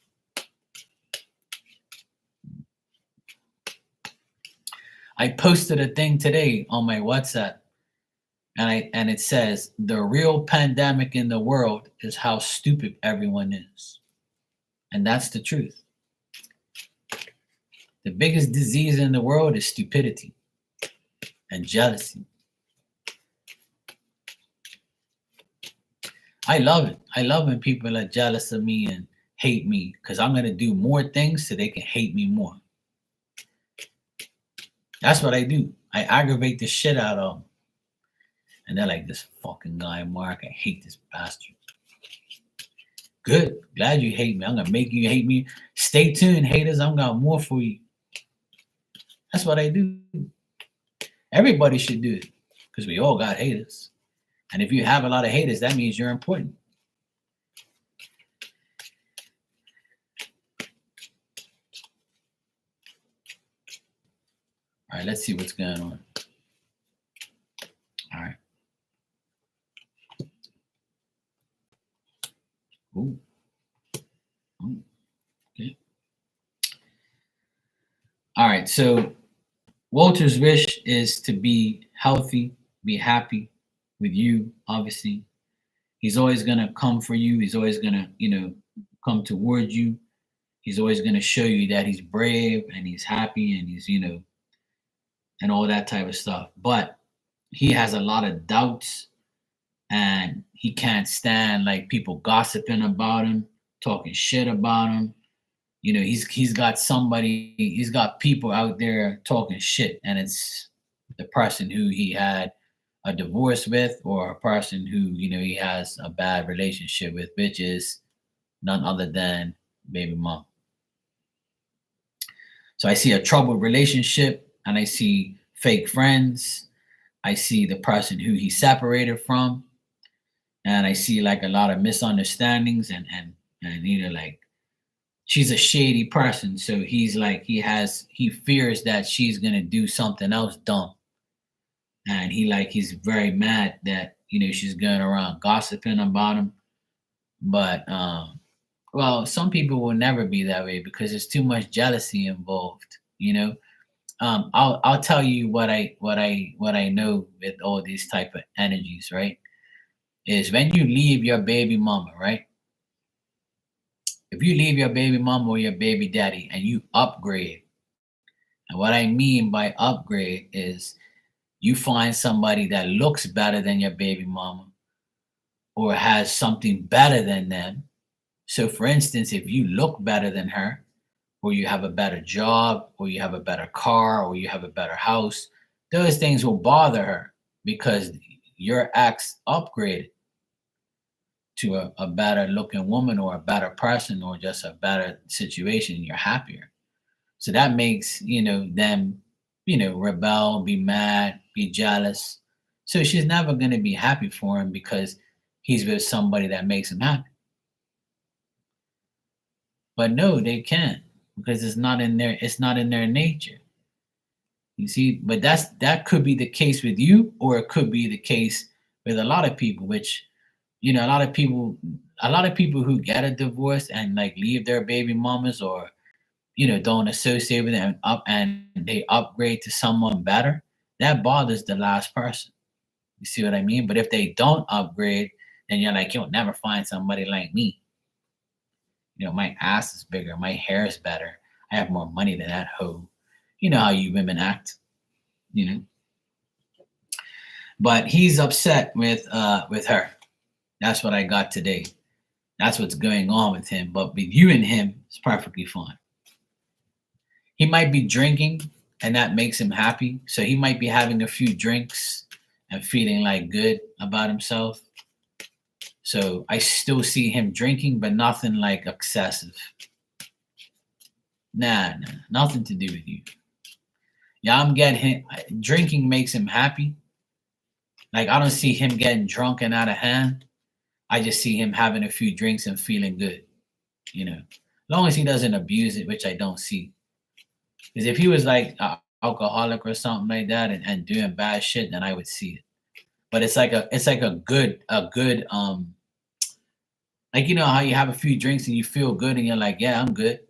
I posted a thing today on my WhatsApp and it says the real pandemic in the world is how stupid everyone is. And that's the truth. The biggest disease in the world is stupidity and jealousy. I love it. I love when people are jealous of me and hate me because I'm going to do more things so they can hate me more. That's what I do. I aggravate the shit out of them. And they're like, this fucking guy, Mark, I hate this bastard. Good. Glad you hate me. I'm going to make you hate me. Stay tuned, haters. I'm got more for you. That's what I do. Everybody should do it because we all got haters. And if you have a lot of haters, that means you're important. All right, let's see what's going on. All right. Ooh. Ooh. Okay. All right, so Walter's wish is to be healthy, be happy with you, obviously. He's always going to come for you. He's always going to, come towards you. He's always going to show you that he's brave and he's happy and he's, and all that type of stuff. But he has a lot of doubts and he can't stand like people gossiping about him, talking shit about him. He's got people out there talking shit, and it's the person who he had a divorce with or a person who he has a bad relationship with, which is none other than baby mom. So I see a troubled relationship and I see fake friends. I see the person who he separated from, and I see like a lot of misunderstandings and like she's a shady person. So he's like he fears that she's gonna do something else dumb. And he's very mad that she's going around gossiping about him. But well, some people will never be that way because there's too much jealousy involved. I'll tell you what I know with all these type of energies, right? Is when you leave your baby mama, right? If you leave your baby mama or your baby daddy and you upgrade, and what I mean by upgrade is you find somebody that looks better than your baby mama or has something better than them. So, for instance, if you look better than her, or you have a better job, or you have a better car, or you have a better house, those things will bother her because your ex upgraded to a better looking woman or a better person or just a better situation. You're happier. So that makes, them, rebel, be mad, be jealous. So she's never going to be happy for him because he's with somebody that makes him happy. But no, they can't because it's not in their nature. You see, but that could be the case with you, or it could be the case with a lot of people, which, a lot of people who get a divorce and like leave their baby mamas or don't associate with them and they upgrade to someone better, that bothers the last person. You see what I mean? But if they don't upgrade, then you're like, you'll never find somebody like me. My ass is bigger, my hair is better, I have more money than that hoe. You know how you women act, you know. But he's upset with her. That's what I got today. That's what's going on with him. But with you and him, it's perfectly fine. He might be drinking and that makes him happy. So he might be having a few drinks and feeling like good about himself. So I still see him drinking, but nothing like excessive. Nah, nothing to do with you. Yeah, I'm getting him. Drinking makes him happy. Like I don't see him getting drunk and out of hand. I just see him having a few drinks and feeling good. As long as he doesn't abuse it, which I don't see. Because if he was like a alcoholic or something like that and doing bad shit, then I would see it. But it's like a good like how you have a few drinks and you feel good and you're like, yeah, I'm good.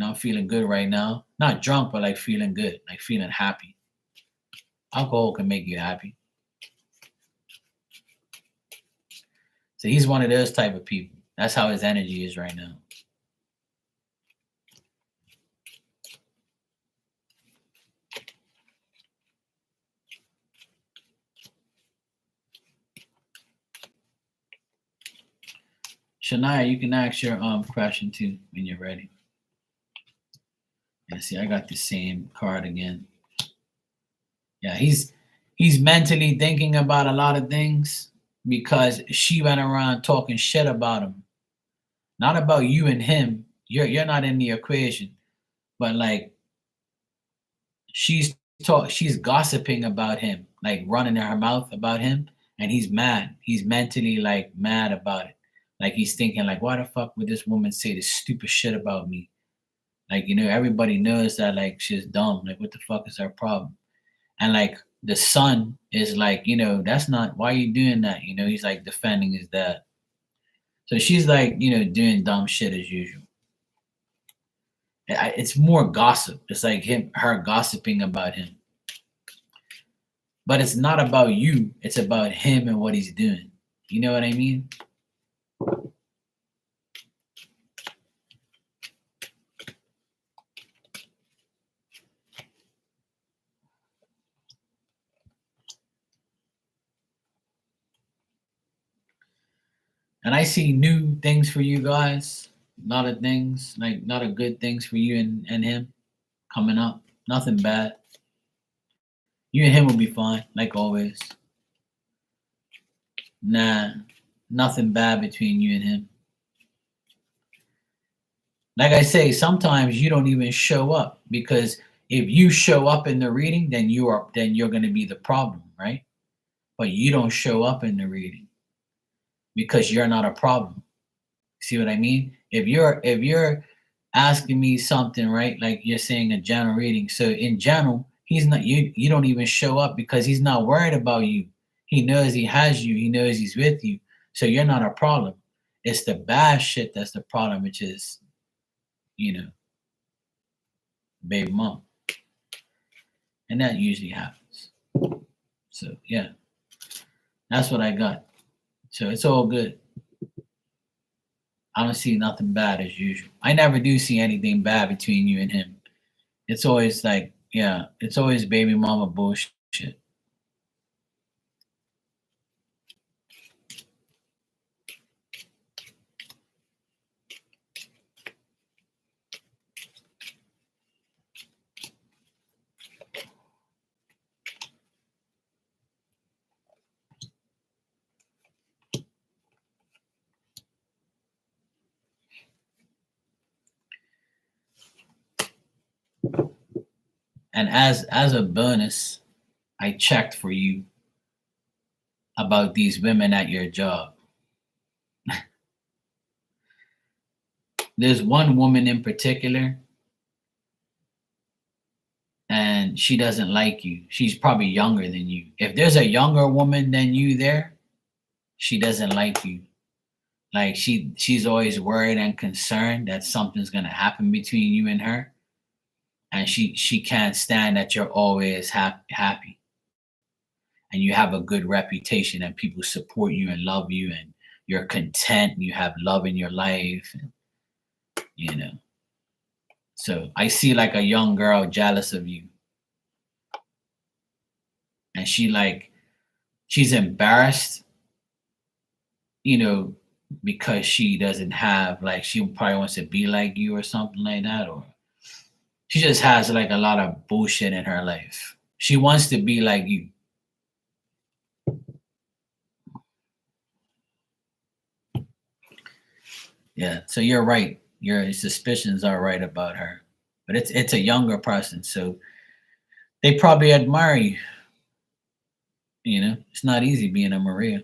I'm feeling good right now. Not drunk, but like feeling good, like feeling happy. Alcohol can make you happy. So he's one of those type of people. That's how his energy is right now. Shania, you can ask your question too when you're ready. Yeah, see, I got the same card again. Yeah, he's mentally thinking about a lot of things because she went around talking shit about him. Not about you and him. You're not in the equation, but like she's gossiping about him, like running her mouth about him, and he's mad. He's mentally like mad about it. Like he's thinking like, why the fuck would this woman say this stupid shit about me? Like, everybody knows that like she's dumb. Like what the fuck is her problem? And like the son is like, that's not why are you doing that? He's like defending his dad. So she's like, doing dumb shit as usual. It's more gossip. It's like her gossiping about him. But it's not about you. It's about him and what he's doing. You know what I mean? And I see new things for you guys. A lot of things, like a lot of good things for you and him coming up. Nothing bad. You and him will be fine, like always. Nah, nothing bad between you and him. Like I say, sometimes you don't even show up because if you show up in the reading, then you're going to be the problem, right? But you don't show up in the reading because you're not a problem. See what I mean? If you're asking me something, right? Like you're saying a general reading. So in general, he's not you don't even show up because he's not worried about you. He knows he has you. He knows he's with you. So you're not a problem. It's the bad shit that's the problem, which is, you know, baby mom. And that usually happens. So yeah, that's what I got. So it's all good. I don't see nothing bad as usual. I never do see anything bad between you and him. It's always like, yeah, it's always baby mama bullshit. And as a bonus, I checked for you about these women at your job. There's one woman in particular, and she doesn't like you. She's probably younger than you. If there's a younger woman than you there, she doesn't like you. Like she's always worried and concerned that something's gonna happen between you and her, and she can't stand that you're always happy and you have a good reputation and people support you and love you and you're content and you have love in your life and, you know so I see like a young girl jealous of you, and she's embarrassed, you know because she doesn't have, like, she probably wants to be like you or something like that, or she just has like a lot of bullshit in her life. She wants to be like you. Yeah, so you're right. Your suspicions are right about her. but it's a younger person, so they probably admire you. You know, it's not easy being a Maria.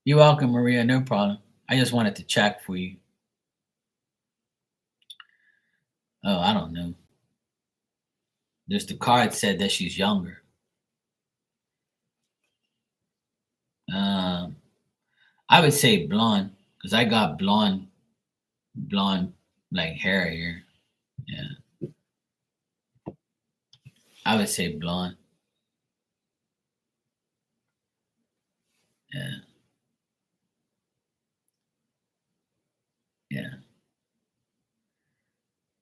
You're welcome, Maria. No problem. I just wanted to check for you. Oh, I don't know. Just the card said that she's younger. Um, I would say blonde because I got blonde like hair here. Yeah, I would say blonde. Yeah, yeah,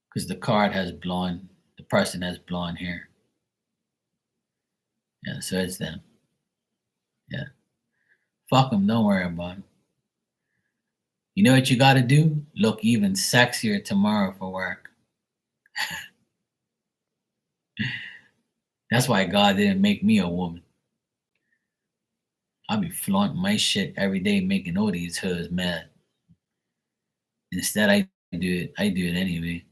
because the card has blonde. The person has blonde hair. Yeah, so it's them. Yeah, fuck them. Don't worry about it. You know what you got to do? Look even sexier tomorrow for work. That's why God didn't make me a woman. I'll be flaunting my shit every day, making all these hoods mad. Instead, I do it anyway.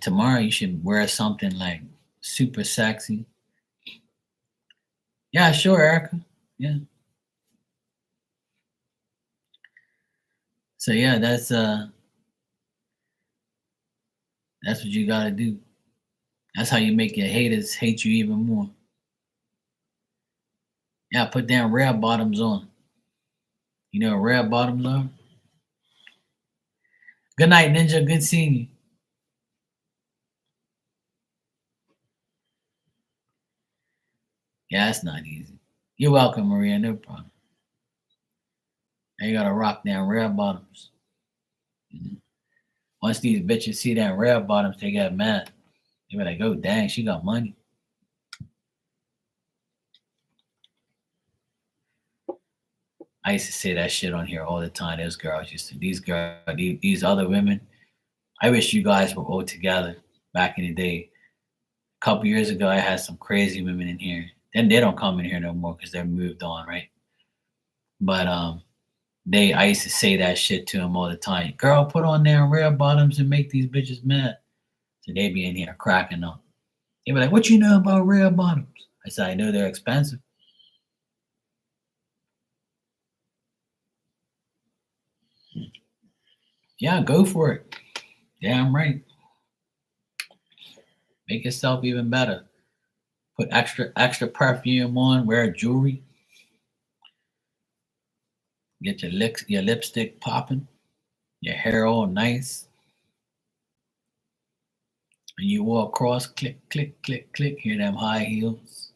Tomorrow, you should wear something like super sexy. Yeah, sure, Erica. Yeah. So yeah, that's what you gotta do. That's how you make your haters hate you even more. Yeah, put down red bottoms on. You know what red bottoms are? Good night, Ninja. Good seeing you. Yeah, that's not easy. You're welcome, Maria. No problem. Now you gotta rock down red bottoms. Mhm. Once these bitches see that red bottoms, they get mad. They be like, "Oh, dang, she got money." I used to say that shit on here all the time. Those girls used to, these girls, these other women. I wish you guys were all together back in the day. A couple years ago, I had some crazy women in here. Then they don't come in here no more because they're moved on, right? But I used to say that shit to them all the time. Girl, put on their red bottoms and make these bitches mad. So they be in here cracking up. They be like, "What you know about red bottoms?" I said, "I know they're expensive." Yeah, go for it. Damn right. Make yourself even better. Put extra perfume on. Wear jewelry. Get your lipstick popping. Your hair all nice. And you walk across, click, click, click, click. Hear them high heels.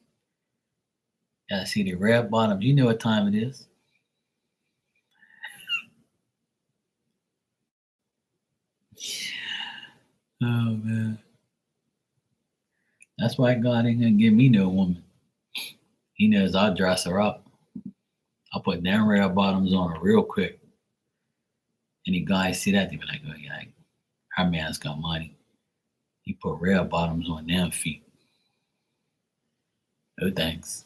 Yeah, see the red bottoms. You know what time it is. Oh man. That's why God ain't gonna give me no woman. He knows I'll dress her up. I'll put them red bottoms on her real quick. Any guys see that, they be like, "Oh yeah, her man's got money. He put red bottoms on them feet." No thanks.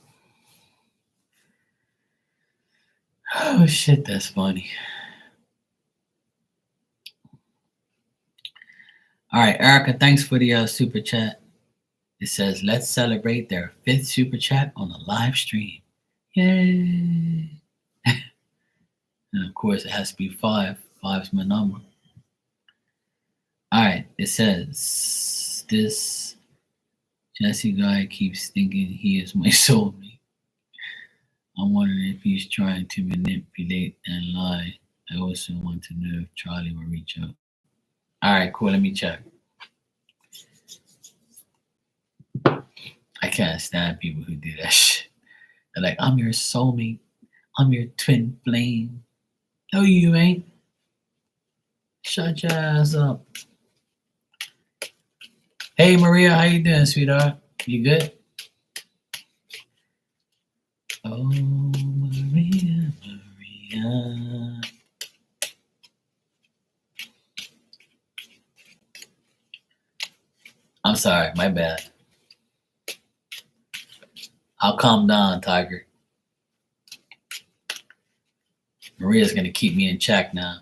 Oh shit, that's funny. All right, Erica, thanks for the super chat. It says, "Let's celebrate their fifth super chat on the live stream." Yay! And of course, it has to be five. Five's my number. All right, it says, "This Jesse guy keeps thinking he is my soulmate. I'm wondering if he's trying to manipulate and lie. I also want to know if Charlie will reach out." All right, cool. Let me check. I can't stand people who do that shit. They're like, "I'm your soulmate. I'm your twin flame." No, you ain't. Shut your ass up. Hey, Maria, how you doing, sweetheart? You good? Oh, Maria, Maria. I'm sorry, my bad. I'll calm down, Tiger. Maria's gonna keep me in check now.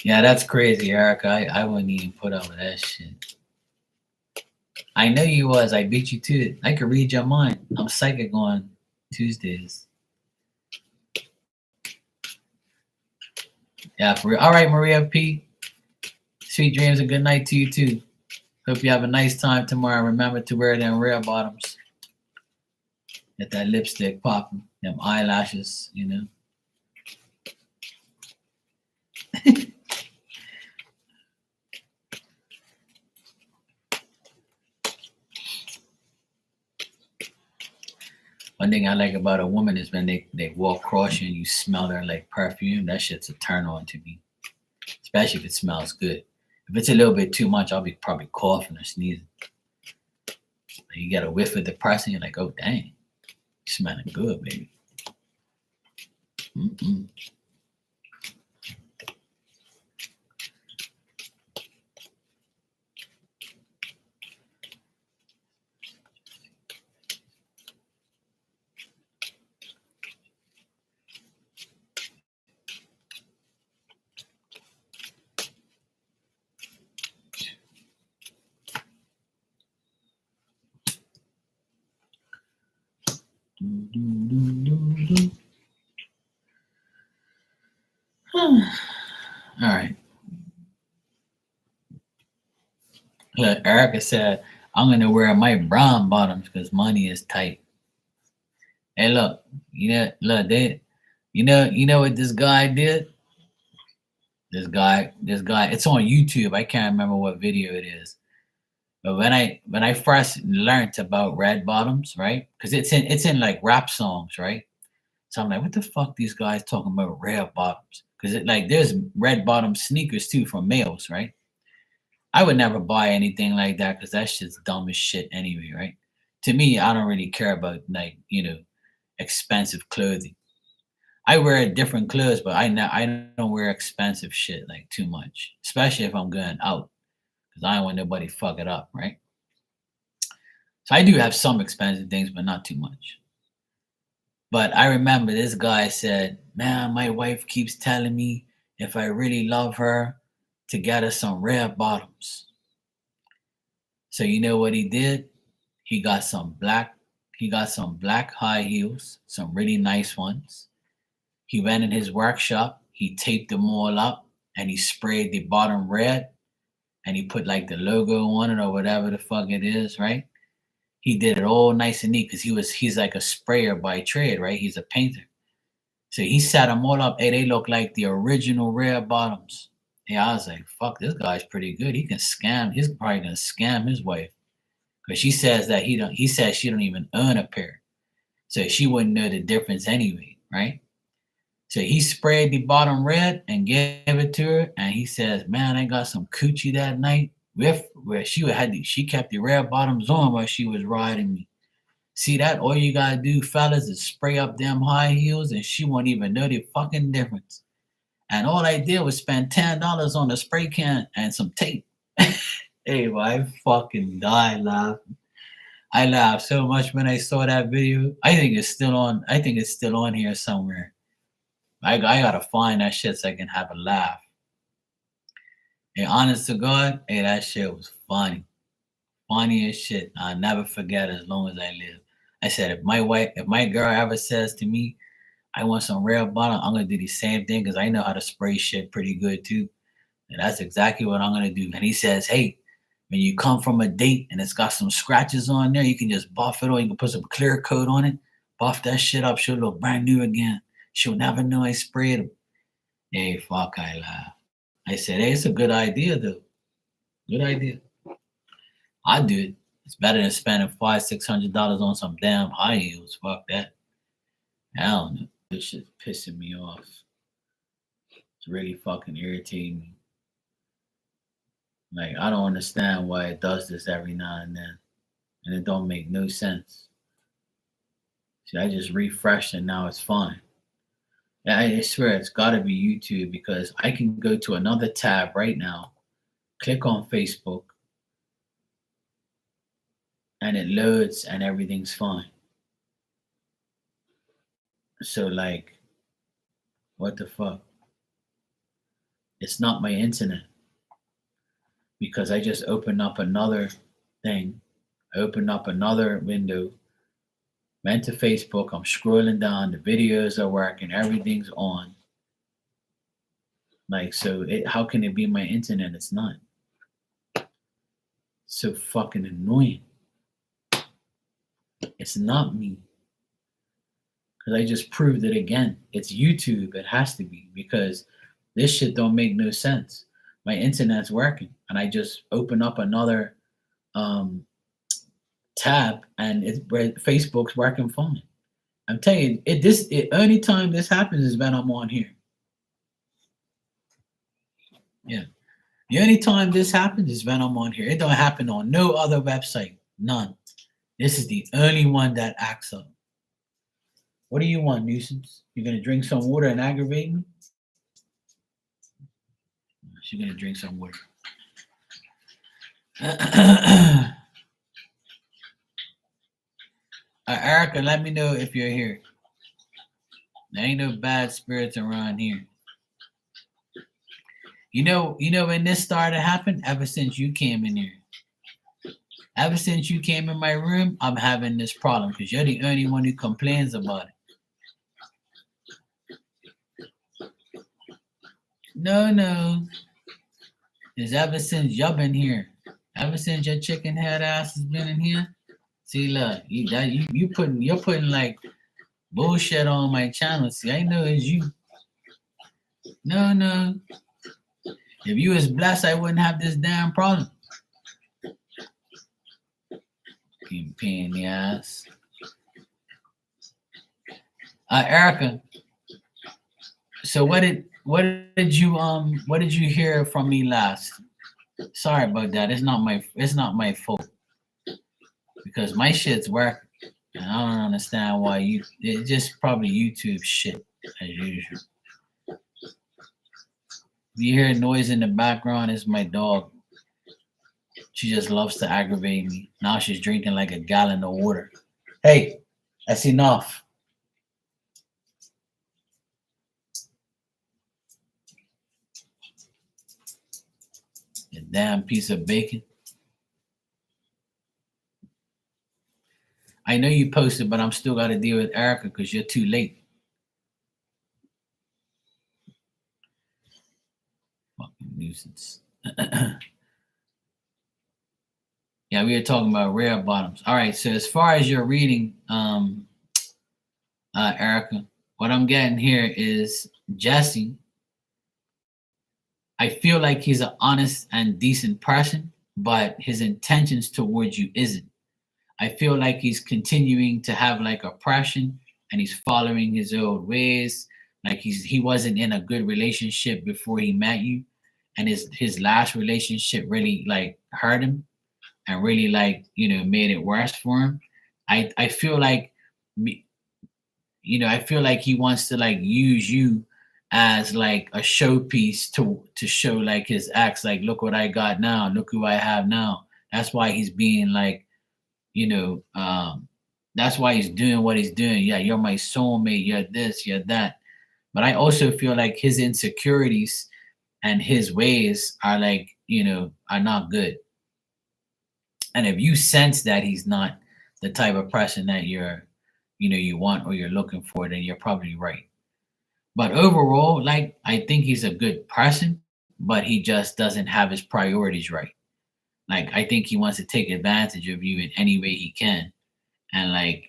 Yeah, that's crazy, Erica. I wouldn't even put up with that shit. I know you was. I beat you to it. I could read your mind. I'm psychic on Tuesdays. Yeah, for real. All right, Maria P. Sweet dreams and good night to you too. Hope you have a nice time tomorrow. Remember to wear them rare bottoms. Get that lipstick popping, them eyelashes, you know. One thing I like about a woman is when they walk across you and you smell their like perfume. That shit's a turn on to me, especially if it smells good. If it's a little bit too much, I'll be probably coughing or sneezing. You get a whiff of the person, you're like, oh dang, you smelling good, baby. Mm-mm. All right. Look, Erica said, I'm gonna wear my brown bottoms because money is tight. Hey, look, look, you know what this guy did? This guy, it's on YouTube. I can't remember what video it is. But when I first learned about red bottoms, right? Because it's in like rap songs, right? So I'm like, what the fuck these guys talking about red bottoms? Because like there's red bottom sneakers too for males, right? I would never buy anything like that because that shit's dumb as shit anyway, right? To me, I don't really care about like expensive clothing. I wear different clothes, but I don't wear expensive shit like too much, especially if I'm going out because I don't want nobody fuck it up, right? So I do have some expensive things, but not too much. But I remember this guy said, "Man, my wife keeps telling me if I really love her to get her some red bottoms." So you know what he did? He got some black he got some black high heels, some really nice ones. He went in his workshop, he taped them all up, and he sprayed the bottom red, and he put like the logo on it or whatever the fuck it is, right? He did it all nice and neat because he's like a sprayer by trade, right? He's a painter. So he set them all up. Hey, they look like the original red bottoms. Yeah, I was like, fuck, this guy's pretty good. He can scam. He's probably gonna scam his wife. Because she says that he says she don't even own a pair. So she wouldn't know the difference anyway, right? So he sprayed the bottom red and gave it to her, and he says, "Man, I got some coochie that night with where she kept the red bottoms on while she was riding me. See that? All you gotta do, fellas, is spray up them high heels, and she won't even know the fucking difference. And all I did was spend $10 on a spray can and some tape." Hey, well, I fucking died laughing. I laughed so much when I saw that video. I think it's still on. I think it's still on here somewhere. I gotta find that shit so I can have a laugh. And honest to God, hey, that shit was funny. Funny as shit. I'll never forget as long as I live. I said, if my girl ever says to me, I want some red bottom, I'm gonna do the same thing because I know how to spray shit pretty good too. And that's exactly what I'm gonna do. And he says, hey, when you come from a date and it's got some scratches on there, you can just buff it or you can put some clear coat on it, buff that shit up, she'll look brand new again. She'll never know I sprayed them. Hey, fuck, I laugh. I said, hey, it's a good idea though. Good idea. I do it. It's better than spending $500-$600 on some damn high heels. Fuck that. I don't know. This shit's pissing me off. It's really fucking irritating me. Like I don't understand why it does this every now and then. And it don't make no sense. See, I just refreshed and now it's fine. Yeah, I swear it's gotta be YouTube because I can go to another tab right now, click on Facebook, and it loads and everything's fine. So like What the fuck? It's not my internet because I just opened up another thing. I opened up another window, went to Facebook. I'm scrolling down. The videos are working. Everything's on. Like, so how can it be my internet? It's not. So fucking annoying. It's not me. Because I just proved it again. It's YouTube. It has to be because this shit don't make no sense. My internet's working, and I just open up another um, tab, and Facebook's working fine. I'm telling you, only time this happens is when I'm on here. Yeah, the only time this happens is when I'm on here. It don't happen on no other website. None. This is the only one that acts up. What do you want, nuisance? You're gonna drink some water and aggravate me? She's gonna drink some water. Erica, let me know if you're here. There ain't no bad spirits around here. You know when this started happening? Ever since you came in here. Ever since you came in my room, I'm having this problem because you're the only one who complains about it. No. It's ever since you've been here. Ever since your chicken head ass has been in here. See, look, you're putting like bullshit on my channel. See, I know it's you. No. If you was blessed, I wouldn't have this damn problem. Pain in the ass. Erica. So what did you hear from me last? Sorry about that. It's not my fault. Because my shit's working. And I don't understand why it's just probably YouTube shit as usual. You hear noise in the background, it's my dog. She just loves to aggravate me. Now she's drinking like a gallon of water. Hey, that's enough. You damn piece of bacon. I know you posted, but I'm still got to deal with Erica because you're too late. Fucking nuisance. Yeah, we were talking about rare bottoms. All right, so as far as your reading, Erica, what I'm getting here is Jesse. I feel like he's an honest and decent person, but his intentions towards you isn't. I feel like he's continuing to have like oppression and he's following his old ways. Like he wasn't in a good relationship before he met you, and his last relationship really like hurt him and really like made it worse for him. I feel like I feel like he wants to like use you as like a showpiece to show like his acts, like look what I got now, look who I have now. That's why he's being like, that's why he's doing what he's doing. Yeah, you're my soulmate, you're this, you're that. But I also feel like his insecurities and his ways are like, are not good. And if you sense that he's not the type of person that you want or you're looking for, then you're probably right. But overall, like I think he's a good person, but he just doesn't have his priorities right. Like I think he wants to take advantage of you in any way he can. And like,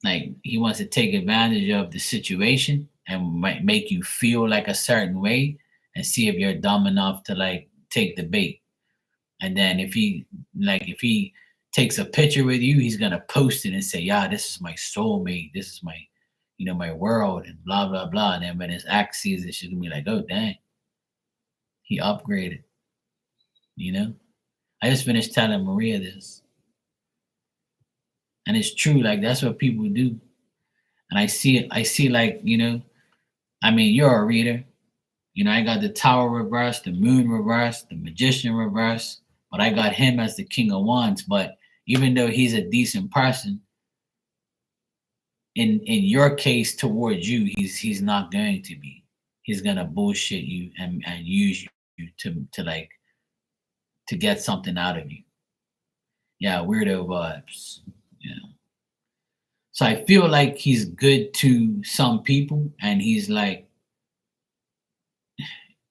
like he wants to take advantage of the situation and might make you feel like a certain way and see if you're dumb enough to like take the bait. And then if he takes a picture with you, he's gonna post it and say, "Yeah, this is my soulmate. This is my, my world," and blah blah blah. And then when his act sees it, she's gonna be like, "Oh dang, he upgraded." I just finished telling Maria this, and it's true. Like that's what people do, and I see it. I see like I mean, you're a reader. I got the Tower reverse, the Moon reverse, the Magician reverse, but I got him as the King of Wands. But even though he's a decent person, in your case towards you, he's not going to be. He's gonna bullshit you and use you to like to get something out of you. Yeah, weirdo vibes. Yeah. So I feel like he's good to some people, and he's like,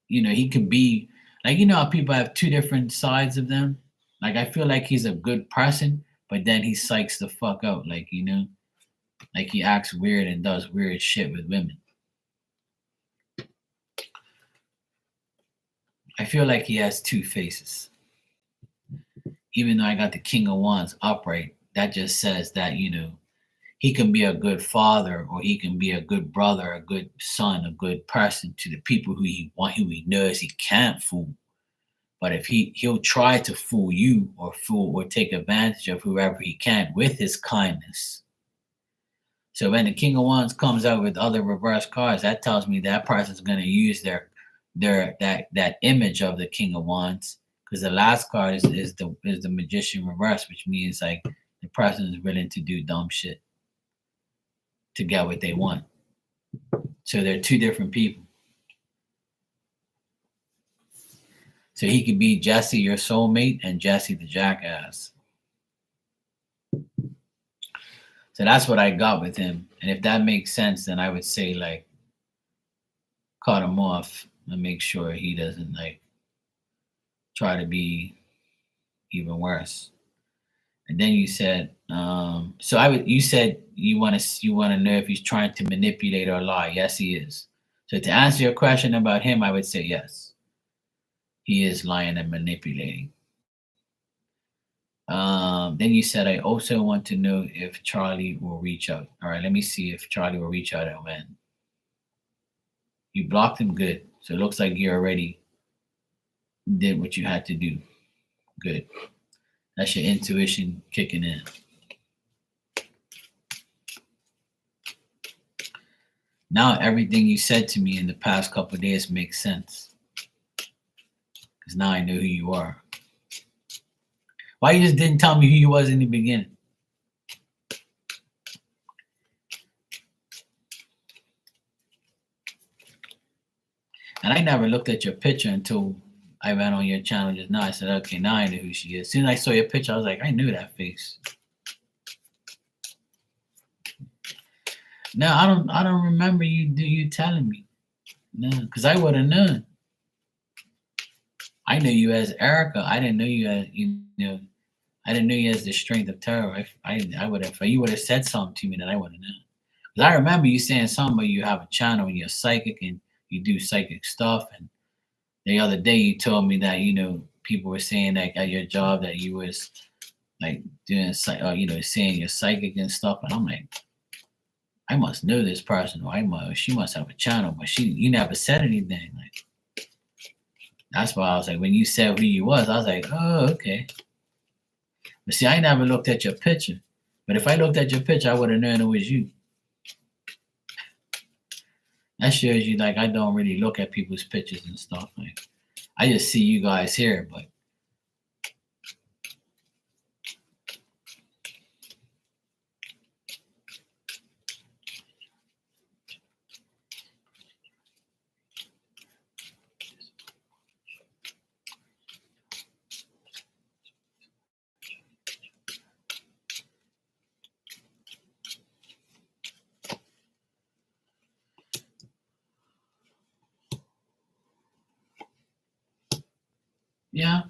he can be like, how people have two different sides of them. Like I feel like he's a good person, but then he psychs the fuck out. Like, like he acts weird and does weird shit with women. I feel like he has two faces. Even though I got the King of Wands upright, that just says that, he can be a good father, or he can be a good brother, a good son, a good person to the people who he knows he can't fool. But if he'll try to fool you or take advantage of whoever he can with his kindness. So when the King of Wands comes out with other reverse cards, that tells me that person's going to use that image of the King of Wands, because the last card is the Magician reverse, which means like the person is willing to do dumb shit to get what they want. So they're two different people. So he could be Jesse, your soulmate, and Jesse the jackass. So that's what I got with him. And if that makes sense, then I would say like cut him off and make sure he doesn't like try to be even worse. And then you said, you said you want to know if he's trying to manipulate or lie. Yes, he is. So to answer your question about him, I would say yes. He is lying and manipulating. Then you said, I also want to know if Charlie will reach out. All right, let me see if Charlie will reach out and when. You blocked him, good. So it looks like you already did what you had to do. Good. That's your intuition kicking in. Now everything you said to me in the past couple of days makes sense. Because now I know who you are. Why you just didn't tell me who you was in the beginning? And I never looked at your picture until I went on your channel just now. I said, okay, now I know who she is. As soon as I saw your picture, I was like, I knew that face. No, I don't remember you telling me. No, because I would have known. I knew you as Erica. I didn't know you as I didn't know you as the Strength of Terror. I would have. If you would have said something to me, then I would have known. Because I remember you saying something about you have a channel and you're psychic and you do psychic stuff. And the other day you told me that people were saying that at your job that you was like doing saying you're psychic and stuff. And I'm like, I must know this person, or she must have a channel, but you never said anything. Like that's why I was like, when you said who you was, I was like, oh, okay. But see, I never looked at your picture. But if I looked at your picture, I would have known it was you. That shows you like I don't really look at people's pictures and stuff. Like I just see you guys here, but yeah,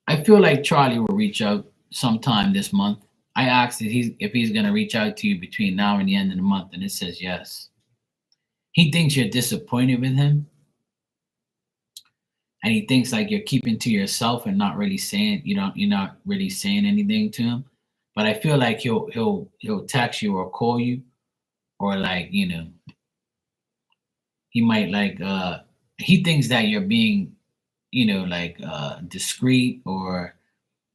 I feel like Charlie will reach out sometime this month. I asked if he's gonna reach out to you between now and the end of the month, and it says yes. He thinks you're disappointed with him, and he thinks like you're keeping to yourself and not really saying you're not really saying anything to him. But I feel like he'll text you or call you, or like he might like he thinks that you're being like discreet, or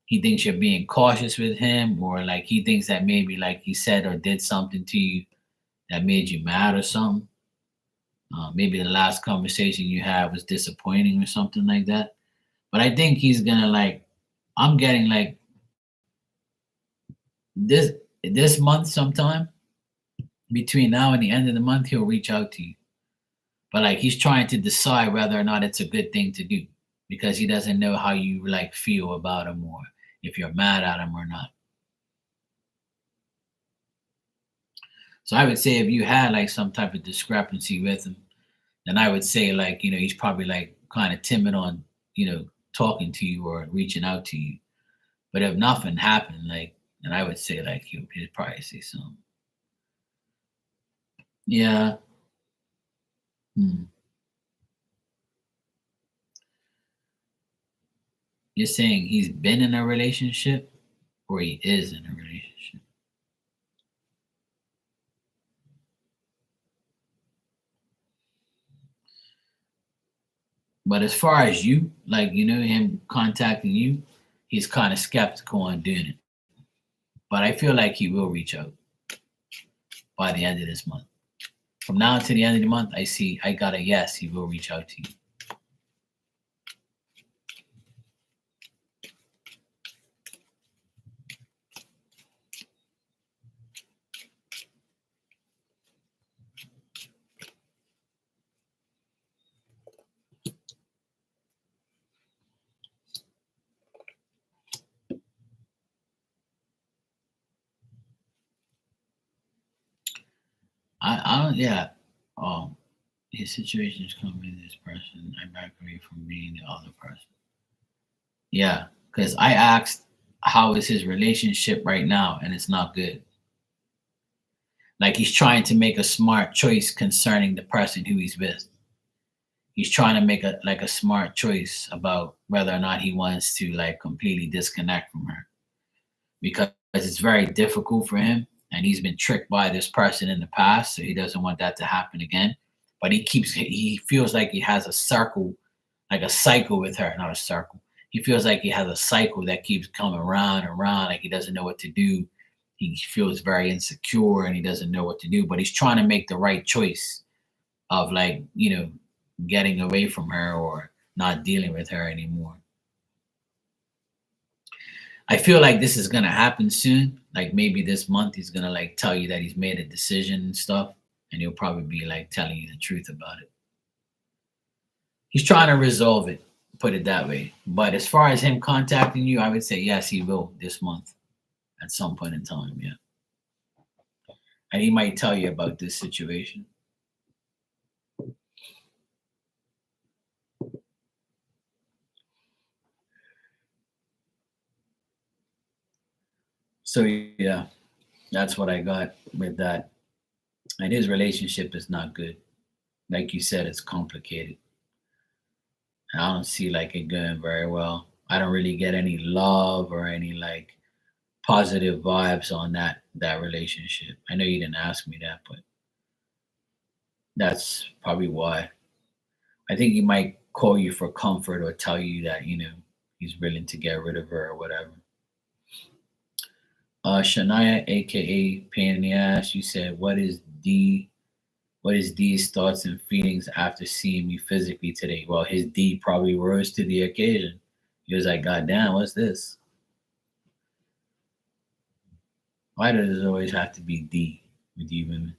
he thinks you're being cautious with him, or like he thinks that maybe like he said or did something to you that made you mad or something. Maybe the last conversation you had was disappointing or something like that. But I think he's gonna like, I'm getting like this month sometime, between now and the end of the month, he'll reach out to you. But like he's trying to decide whether or not it's a good thing to do because he doesn't know how you like feel about him or if you're mad at him or not. So I would say if you had like some type of discrepancy with him, then I would say like, he's probably like kind of timid on, talking to you or reaching out to you. But if nothing happened, like, then I would say like he'd probably say something. Yeah. Hmm. You're saying he's been in a relationship or he is in a relationship? But as far as you, like, him contacting you, he's kind of skeptical on doing it. But I feel like he will reach out by the end of this month. From now to the end of the month, I got a yes, he will reach out to you. I don't, yeah. Um, his situation is coming with this person. I back away from being the other person. Yeah, because I asked how is his relationship right now, and it's not good. Like he's trying to make a smart choice concerning the person who he's with. He's trying to make a smart choice about whether or not he wants to like completely disconnect from her because it's very difficult for him and he's been tricked by this person in the past, so he doesn't want that to happen again. But he feels like he has a circle, like a cycle with her, not a circle. He feels like he has a cycle that keeps coming around and around, like he doesn't know what to do. He feels very insecure and he doesn't know what to do, but he's trying to make the right choice of like, getting away from her or not dealing with her anymore. I feel like this is gonna happen soon. Like maybe this month he's gonna like tell you that he's made a decision and stuff, and he'll probably be like telling you the truth about it. He's trying to resolve it, put it that way. But as far as him contacting you, I would say yes, he will this month at some point in time. Yeah, and he might tell you about this situation. So yeah, that's what I got with that. And his relationship is not good. Like you said, it's complicated. I don't see like it going very well. I don't really get any love or any like positive vibes on that relationship. I know you didn't ask me that, but that's probably why. I think he might call you for comfort or tell you that, he's willing to get rid of her or whatever. Shania, aka Pain in the Ass, you said, what is D's thoughts and feelings after seeing me physically today? Well, his D probably rose to the occasion. He was like, God damn, what's this? Why does it always have to be D with you women?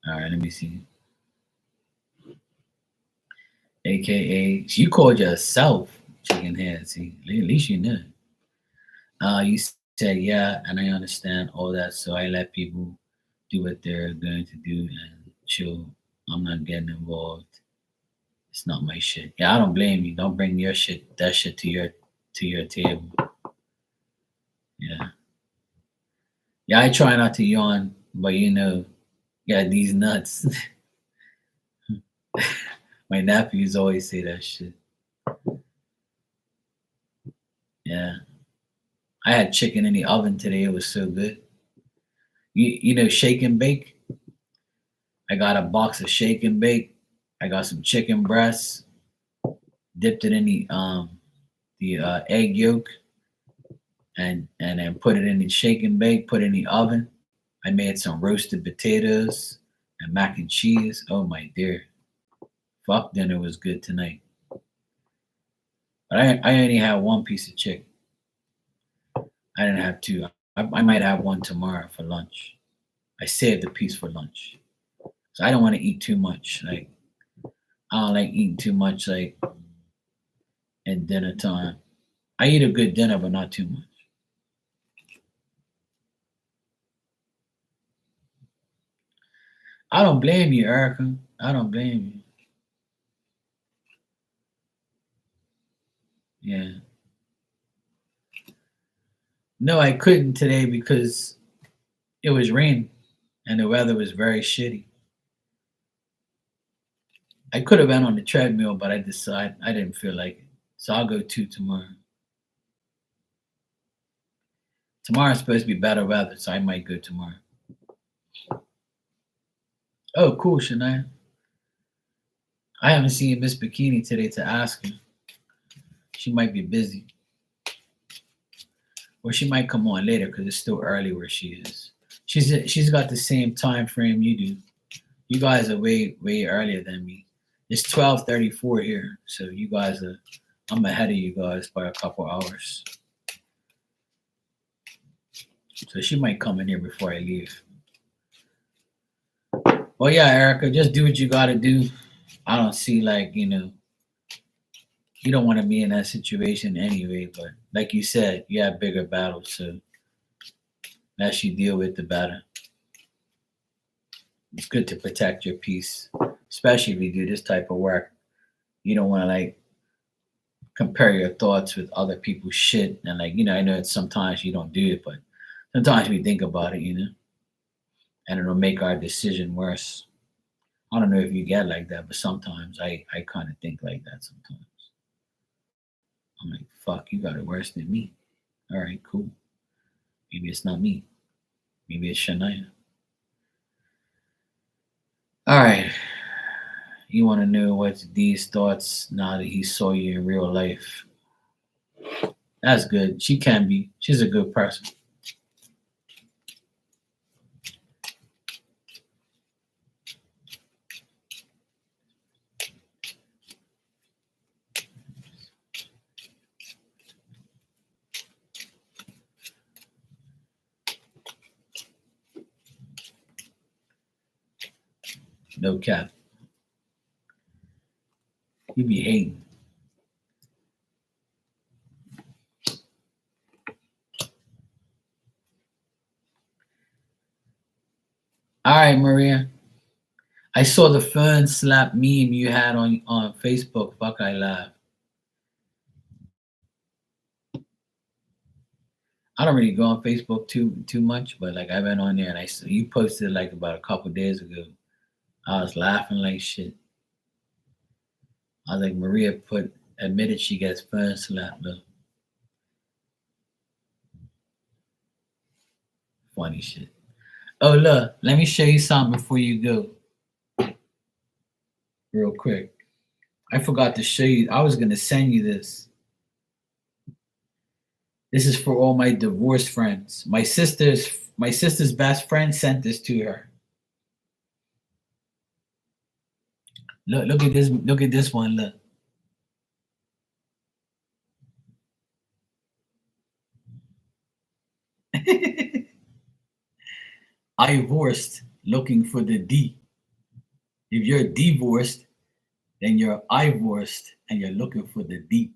All right, let me see. AKA, you called yourself chicken head. See, at least you knew. You said, yeah, and I understand all that. So I let people do what they're going to do and chill. I'm not getting involved. It's not my shit. Yeah, I don't blame you. Don't bring your shit, that shit to your table. Yeah. Yeah, I try not to yawn, but yeah, these nuts. My nephews always say that shit. Yeah. I had chicken in the oven today. It was so good. You know, shake and bake? I got a box of shake and bake. I got some chicken breasts, dipped it in the egg yolk, and then put it in the shake and bake, put it in the oven. I made some roasted potatoes and mac and cheese. Oh my dear. Fuck, dinner was good tonight. But I only had one piece of chicken. I didn't have two. I might have one tomorrow for lunch. I saved a piece for lunch. So I don't want to eat too much. Like I don't like eating too much like at dinner time. I eat a good dinner, but not too much. I don't blame you, Erica. I don't blame you. Yeah. No, I couldn't today because it was raining and the weather was very shitty. I could have been on the treadmill, but I decided I didn't feel like it. So I'll go two tomorrow. Tomorrow's supposed to be better weather, so I might go tomorrow. Oh, cool, Shania. I haven't seen Miss Bikini today to ask her. She might be busy. Or she might come on later because it's still early where she is. She's got the same time frame you do. You guys are way earlier than me. It's 12:34 here, so you guys are. I'm ahead of you guys by a couple hours. So she might come in here before I leave. Well, yeah, Erica, just do what you got to do. I don't see like you don't want to be in that situation anyway. But like you said, you have bigger battles, so as you deal with the better. It's good to protect your peace, especially if you do this type of work. You don't want to like compare your thoughts with other people's shit. And like, I know that sometimes you don't do it, but sometimes we think about it, and it'll make our decision worse. I don't know if you get like that, but sometimes I kind of think like that sometimes. I'm like, fuck, you got it worse than me. All right, cool. Maybe it's not me. Maybe it's Shania. All right. You want to know what's Dee's thoughts now that he saw you in real life? That's good. She can be. She's a good person. No cap. You be hating. All right, Maria. I saw the fun slap meme you had on Facebook. Fuck, I laugh. I don't really go on Facebook too much, but like I went on there and I saw you posted like about a couple days ago. I was laughing like shit. I was like, Maria admitted she gets fun slapped. Look, funny shit. Oh look, let me show you something before you go, real quick. I forgot to show you. I was gonna send you this. This is for all my divorced friends. My sister's best friend sent this to her. Look at this. Look at this one. Look. I divorced looking for the D. If you're divorced, then you're I divorced and you're looking for the D.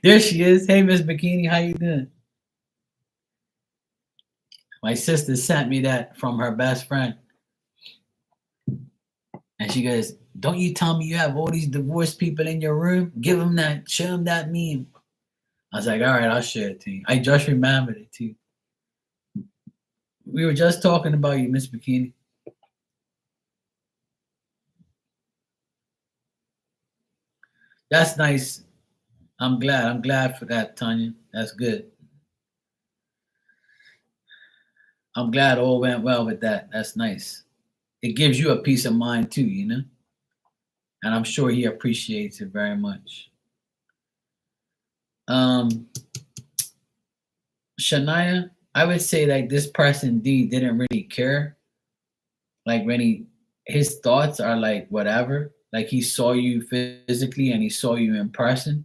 There she is. Hey, Miss Bikini, how you doing? My sister sent me that from her best friend, and she goes, "Don't you tell me you have all these divorced people in your room? Give them that. Show them that meme." I was like, "All right, I'll share it to you." I just remembered it too. We were just talking about you, Miss Bikini. That's nice. I'm glad. I'm glad for that, Tanya. That's good. I'm glad all went well with that. That's nice. It gives you a peace of mind too. And I'm sure he appreciates it very much. Um, Shania, I would say like this person D didn't really care. Like when his thoughts are like whatever. Like he saw you physically and he saw you in person.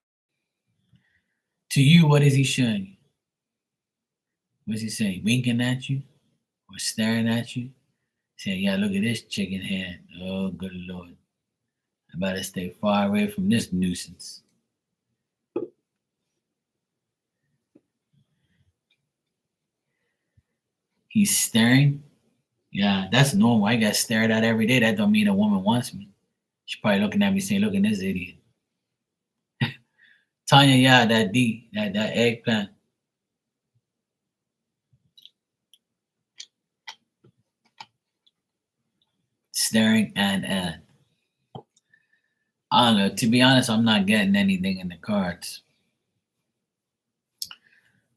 To you, what is he showing you? What's he saying? Winking at you or staring at you? Saying, yeah, look at this chicken head. Oh, good Lord. I better stay far away from this nuisance. He's staring. Yeah, that's normal. I get stared at every day. That don't mean a woman wants me. She's probably looking at me saying, look at this idiot. Tanya, yeah, that D, that eggplant. Staring and. I don't know. To be honest, I'm not getting anything in the cards.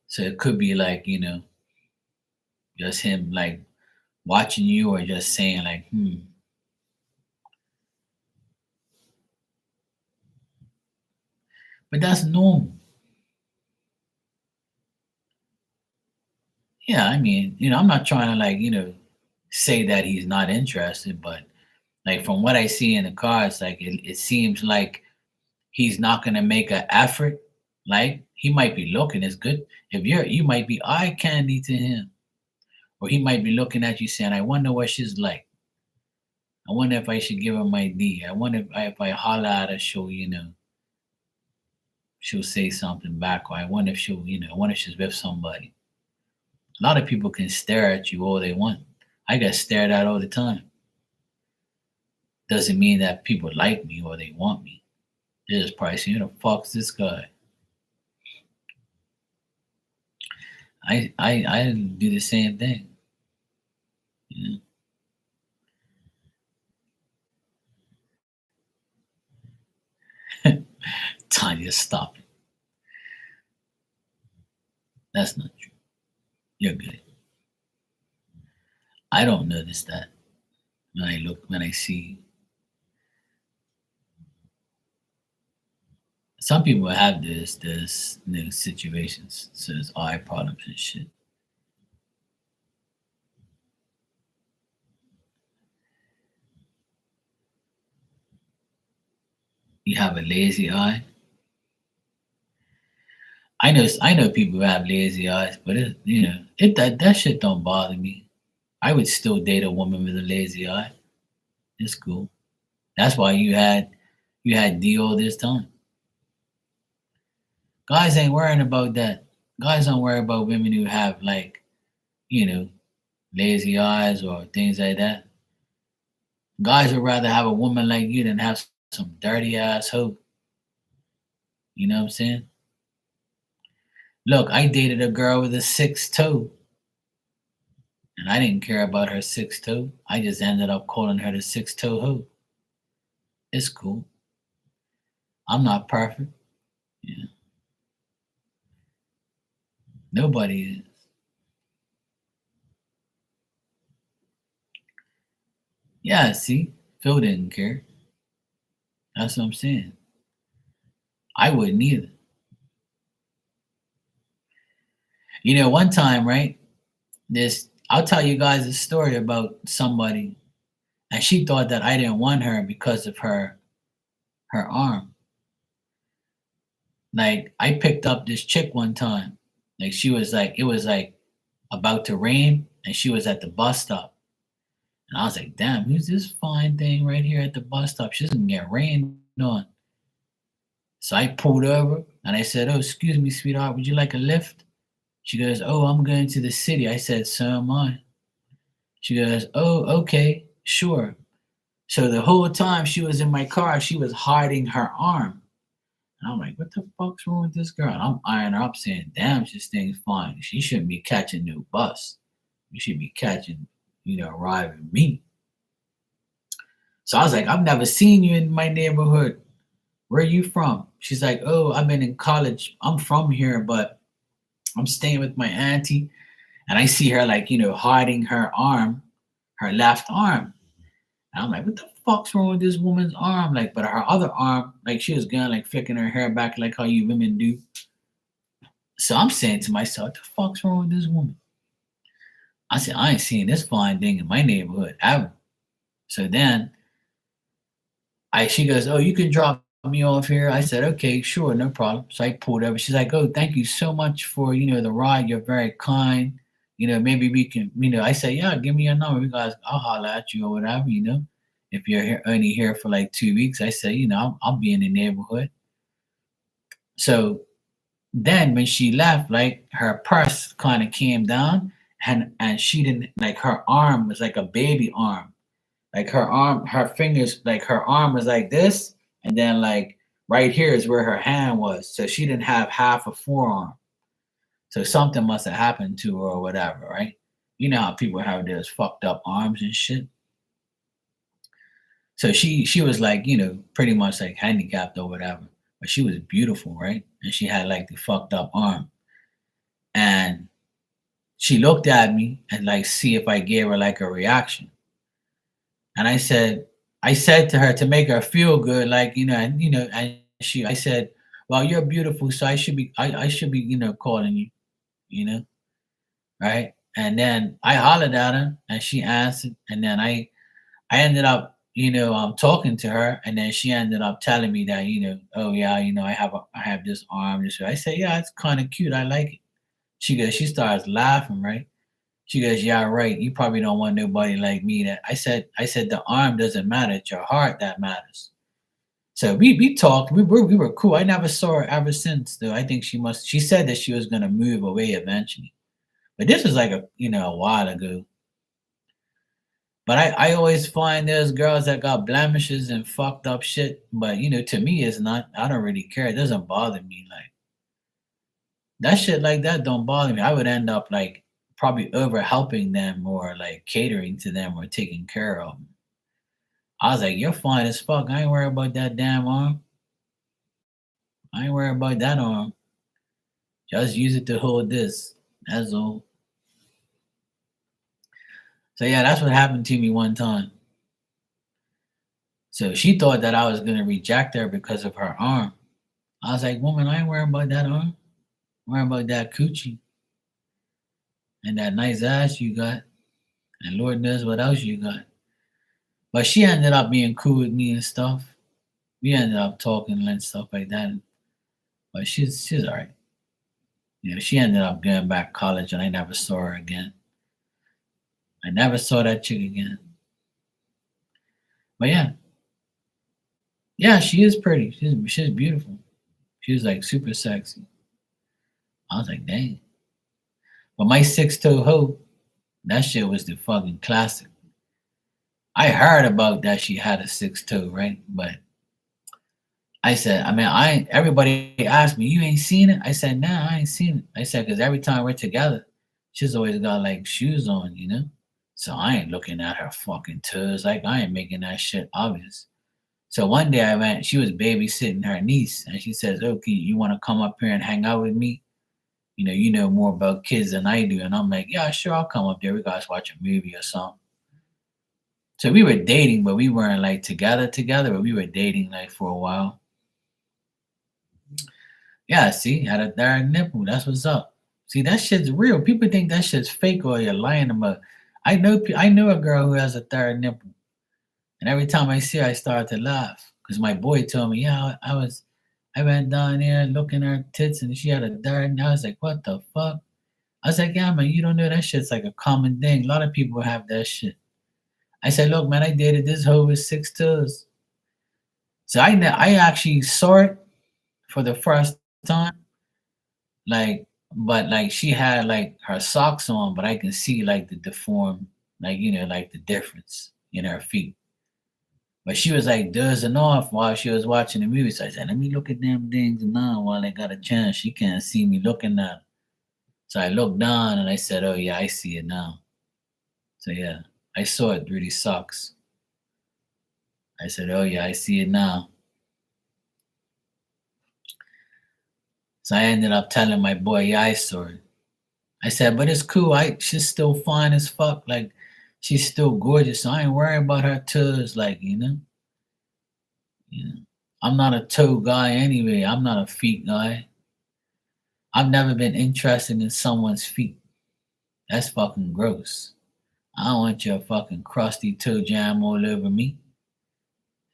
So it could be like, just him like watching you or just saying like, But that's normal. Yeah, I mean, I'm not trying to like, say that he's not interested, but like from what I see in the cards, like it seems like he's not gonna make an effort. Like he might be looking, it's good. If you might be eye candy to him. Or he might be looking at you saying, I wonder what she's like. I wonder if I should give her my D. I wonder if I holler at her, she'll say something back. Or I wonder if I wonder if she's with somebody. A lot of people can stare at you all they want. I get stared at all the time. Doesn't mean that people like me or they want me. They're just probably saying, who the fuck's this guy? I do the same thing. Yeah. Tanya, stop it. That's not true. You're good. I don't notice that when I see. Some people have this situations, so it's eye problems and shit. You have a lazy eye. I know people who have lazy eyes, but that shit don't bother me. I would still date a woman with a lazy eye. It's cool. That's why you had D all this time. Guys ain't worrying about that. Guys don't worry about women who have like, you know, lazy eyes or things like that. Guys would rather have a woman like you than have some dirty ass hoe. You know what I'm saying? Look, I dated a girl with a six toe, and I didn't care about her six toe. I just ended up calling her the six toe hoe. It's cool. I'm not perfect. Yeah, nobody is. Yeah, see, Phil didn't care. That's what I'm saying. I wouldn't either. One time, right? This I'll tell you guys a story about somebody, and she thought that I didn't want her because of her arm. Like I picked up this chick one time. Like she was like it was like about to rain and she was at the bus stop. And I was like, damn, who's this fine thing right here at the bus stop? She's gonna get rained on. So I pulled over and I said, oh, excuse me, sweetheart, would you like a lift? She goes, oh, I'm going to the city. I said, so am I. She goes, oh, okay, sure. So the whole time she was in my car, she was hiding her arm. And I'm like, what the fuck's wrong with this girl? And I'm eyeing her up saying, damn, this thing's fine. She shouldn't be catching no bus. You should be catching, arriving me. So I was like, I've never seen you in my neighborhood. Where are you from? She's like, oh, I've been in college. I'm from here, but I'm staying with my auntie. And I see her like, hiding her arm, her left arm. And I'm like, what the fuck's wrong with this woman's arm? Like, but her other arm, like she was going like flicking her hair back like how you women do. So I'm saying to myself, what the fuck's wrong with this woman? I said, I ain't seeing this fine thing in my neighborhood ever. So then she goes, oh, you can drop me off here. I said, okay, sure, no problem. So I pulled over. She's like, oh, thank you so much for, the ride. You're very kind. Maybe we can, I said, yeah, give me your number. You guys, I'll holler at you or whatever, If you're here, only here for like 2 weeks, I said, I'll be in the neighborhood. So then when she left, like her purse kind of came down and she didn't, like her arm was like a baby arm. Like her fingers, like her arm was like this, and then like right here is where her hand was. So she didn't have half a forearm. So something must have happened to her or whatever, right? You know how people have those fucked up arms and shit. So she was like, pretty much like handicapped or whatever. But she was beautiful, right? And she had like the fucked up arm. And she looked at me and like see if I gave her like a reaction. And I said to her to make her feel good, like, I said, well, you're beautiful, so I should be, calling you, you know, right? And then I hollered at her and she answered. And then I ended up, talking to her. And then she ended up telling me that, oh yeah, I have this arm. This, I said, yeah, it's kind of cute. I like it. She starts laughing, right? She goes, yeah, right. You probably don't want nobody like me. That I said the arm doesn't matter, it's your heart that matters. So we talked, we were cool. I never saw her ever since though. I think she said that she was gonna move away eventually. But this was like a while ago. But I always find there's girls that got blemishes and fucked up shit. But to me it's not, I don't really care. It doesn't bother me. Like that shit like that don't bother me. I would end up like probably over helping them or like catering to them or taking care of them. I was like, you're fine as fuck. I ain't worried about that damn arm. I ain't worried about that arm. Just use it to hold this. That's all. So yeah, that's what happened to me one time. So she thought that I was gonna reject her because of her arm. I was like, woman, I ain't worried about that arm. I'm worried about that coochie and that nice ass you got. And Lord knows what else you got. But she ended up being cool with me and stuff. We ended up talking and stuff like that. But she's all right. She ended up going back to college, and I never saw her again. I never saw that chick again. But yeah, yeah, she is pretty. She's beautiful. She was like super sexy. I was like, dang. But my six toe hoe, that shit was the fucking classic. I heard about that she had a six toe, right? But I said, I mean, everybody asked me, you ain't seen it? I said, nah, I ain't seen it. I said, because every time we're together, she's always got like shoes on. So I ain't looking at her fucking toes. Like I ain't making that shit obvious. So one day I went, she was babysitting her niece, and she says, okay, you want to come up here and hang out with me? You know more about kids than I do. And I'm like, yeah, sure, I'll come up there. We guys watch a movie or something. So we were dating, but we weren't like together, but we were dating like for a while. Yeah, see, had a third nipple. That's what's up. See, that shit's real. People think that shit's fake or you're lying about. I know a girl who has a third nipple, and every time I see her, I start to laugh because my boy told me, yeah, I went down there looking at her tits and she had a third, and I was like, what the fuck? I was like, yeah, man, you don't know that shit's like a common thing. A lot of people have that shit. I said, look, man, I dated this hoe with six toes. So I actually saw it for the first time, like, but like she had like her socks on, but I can see like the deformed, like like the difference in her feet. But she was like dozing off while she was watching the movie. So I said, let me look at them things now while I got a chance. She can't see me looking at her. So I looked down and I said, oh yeah, I see it now. So yeah, I saw it through these socks. I said, oh yeah, I see it now. So I ended up telling my boy, yeah, I saw it. I said, but it's cool. She's still fine as fuck. Like she's still gorgeous. So I ain't worrying about her toes. Like, I'm not a toe guy anyway. I'm not a feet guy. I've never been interested in someone's feet. That's fucking gross. I don't want your fucking crusty toe jam all over me.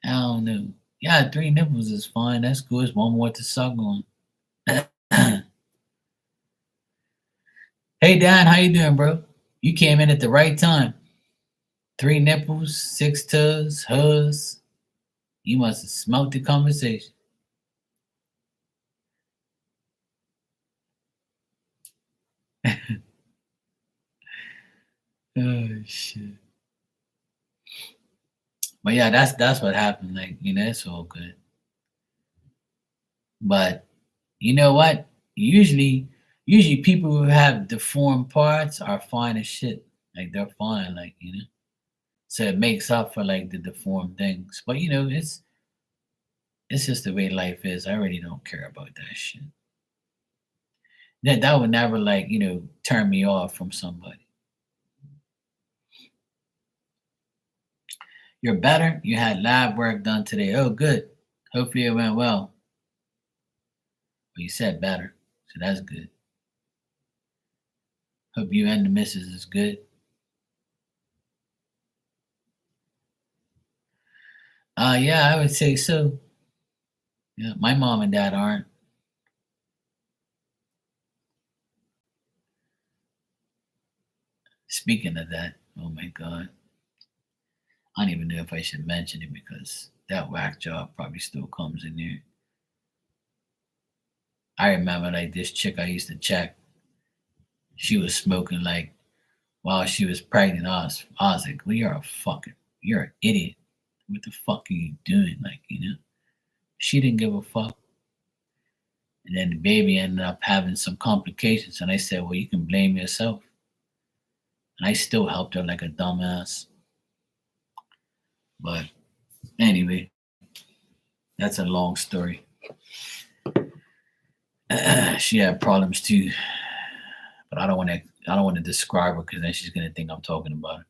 I don't know. Yeah, 3 nipples is fine. That's good. It's one more to suck on. Hey Dan, how you doing, bro? You came in at the right time. 3 nipples, 6 toes, hers. You must have smoked the conversation. Oh shit. But yeah, that's what happened. Like, it's all good. But you know what? Usually people who have deformed parts are fine as shit. Like they're fine, like. So it makes up for like the deformed things. But it's just the way life is. I really don't care about that shit. That would never like, turn me off from somebody. You're better. You had lab work done today. Oh, good. Hopefully it went well. Well, you said better, so that's good. Hope you and the missus is good. Yeah, I would say so. Yeah, my mom and dad aren't. Speaking of that, oh my god, I don't even know if I should mention it because that whack job probably still comes in there. I remember like this chick I used to check. She was smoking like while she was pregnant. I was like, well, you're an idiot. What the fuck are you doing? Like. She didn't give a fuck. And then the baby ended up having some complications. And I said, well, you can blame yourself. And I still helped her like a dumbass. But anyway, that's a long story. She had problems too, but I don't want to describe her because then she's gonna think I'm talking about her.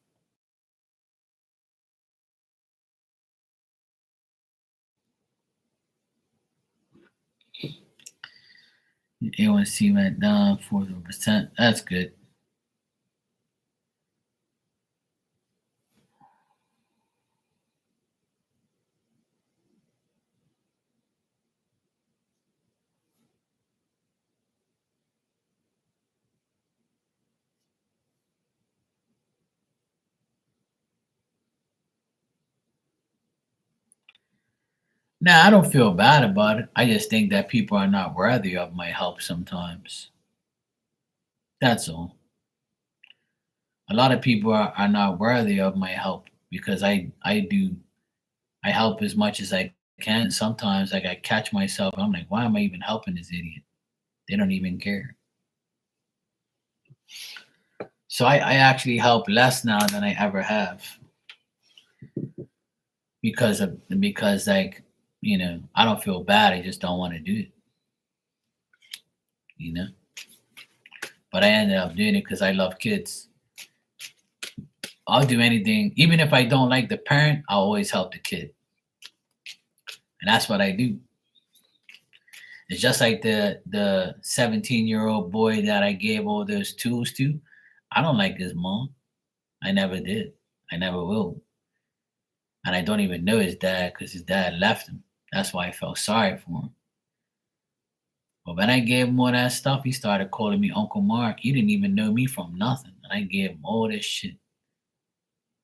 A1C went down 40%. That's good. Now I don't feel bad about it. I just think that people are not worthy of my help sometimes. That's all. A lot of people are not worthy of my help because I help as much as I can. And sometimes like I catch myself, I'm like, why am I even helping this idiot? They don't even care. So I actually help less now than I ever have because like, I don't feel bad. I just don't want to do it, you know. But I ended up doing it because I love kids. I'll do anything, even if I don't like the parent, I'll always help the kid. And that's what I do. It's just like the 17-year-old boy that I gave all those tools to. I don't like his mom. I never did. I never will. And I don't even know his dad because his dad left him. That's why I felt sorry for him. But when I gave him all that stuff, he started calling me Uncle Mark. He didn't even know me from nothing. And I gave him all this shit.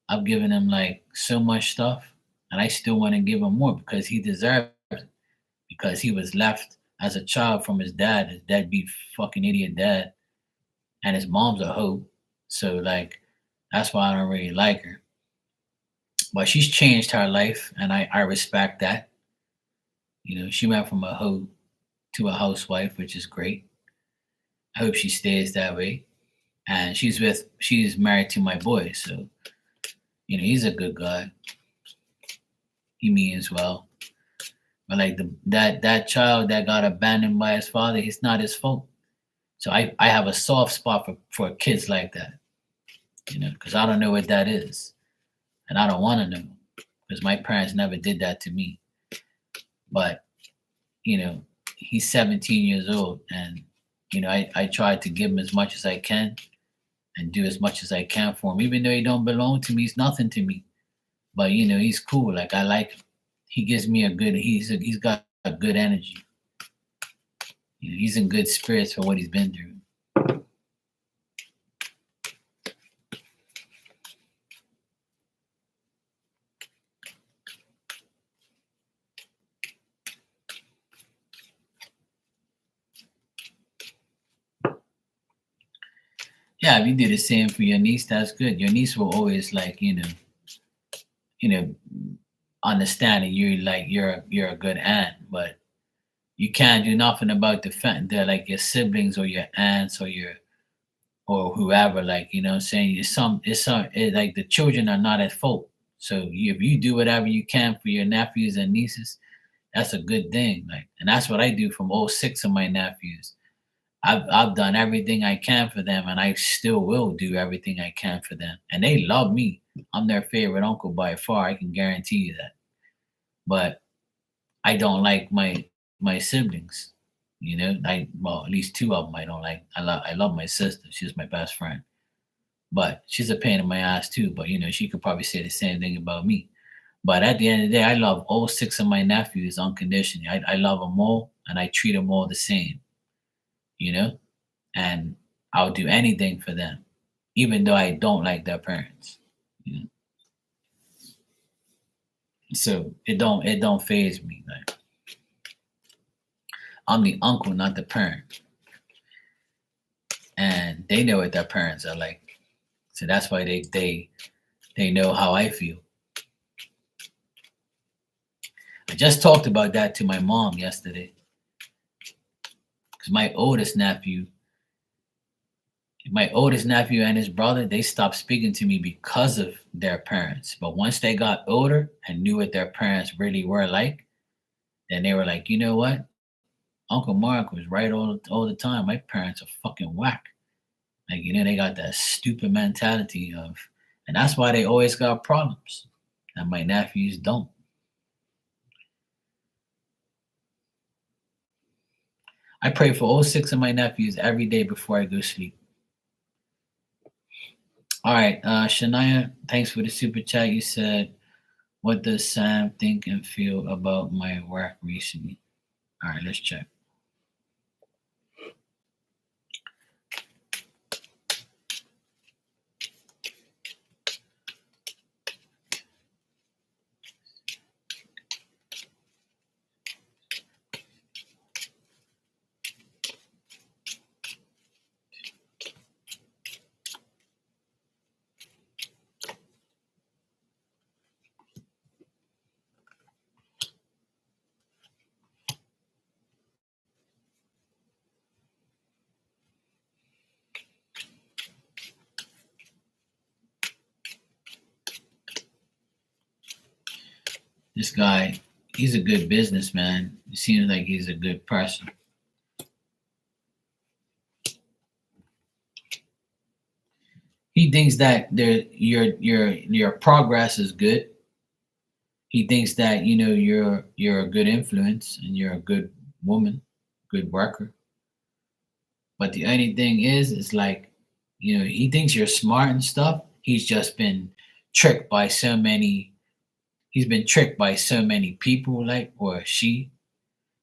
I've given him like so much stuff, and I still want to give him more because he deserves it. Because he was left as a child from his deadbeat fucking idiot dad, and his mom's a hoe. So like, that's why I don't really like her. But she's changed her life, and I respect that. She went from a hoe to a housewife, which is great. I hope she stays that way. And she's married to my boy, so he's a good guy. He means well. But like that child that got abandoned by his father, it's not his fault. So I have a soft spot for kids like that, because I don't know what that is, and I don't want to know, because my parents never did that to me. But you know, he's 17 years old, and I try to give him as much as I can and do as much as I can for him, even though he don't belong to me. He's nothing to me, but he's cool. Like I like him. he gives me a good. He's got a good energy. You know, he's in good spirits for what he's been through. Yeah, if you do the same for your niece, that's good. Your niece will always like, you know, understanding you like you're a good aunt, but you can't do nothing about the fact that like your siblings or your aunts or your or whoever, like you know what I'm saying, like the children are not at fault. So if you do whatever you can for your nephews and nieces, that's a good thing. Like, and that's what I do from all six of my nephews. I've done everything I can for them, and I still will do everything I can for them. And they love me. I'm their favorite uncle by far. I can guarantee you that. But I don't like my siblings. You know, I well at least two of them I don't like. I love my sister. She's my best friend, but she's a pain in my ass too. But you know, she could probably say the same thing about me. But at the end of the day, I love all six of my nephews unconditionally. I love them all, and I treat them all the same. You know, and I'll do anything for them, even though I don't like their parents. You know? So it don't phase me. Like I'm the uncle, not the parent, and they know what their parents are like. So that's why they know how I feel. I just talked about that to my mom yesterday because my oldest nephew and his brother, they stopped speaking to me because of their parents. But once they got older and knew what their parents really were like, then they were like, you know what? Uncle Mark was right all the time. My parents are fucking whack. Like, you know, they got that stupid mentality of, and that's why they always got problems. And my nephews don't. I pray for all six of my nephews every day before I go sleep. All right, Shania, thanks for the super chat. You said, what does Sam think and feel about my work recently? All right, let's check. This guy, he's a good businessman. He seems like he's a good person. He thinks that your progress is good. He thinks that you're a good influence and you're a good woman, good worker. But the only thing is like, he thinks you're smart and stuff. Tricked by so many. He's been tricked by so many people, like or she.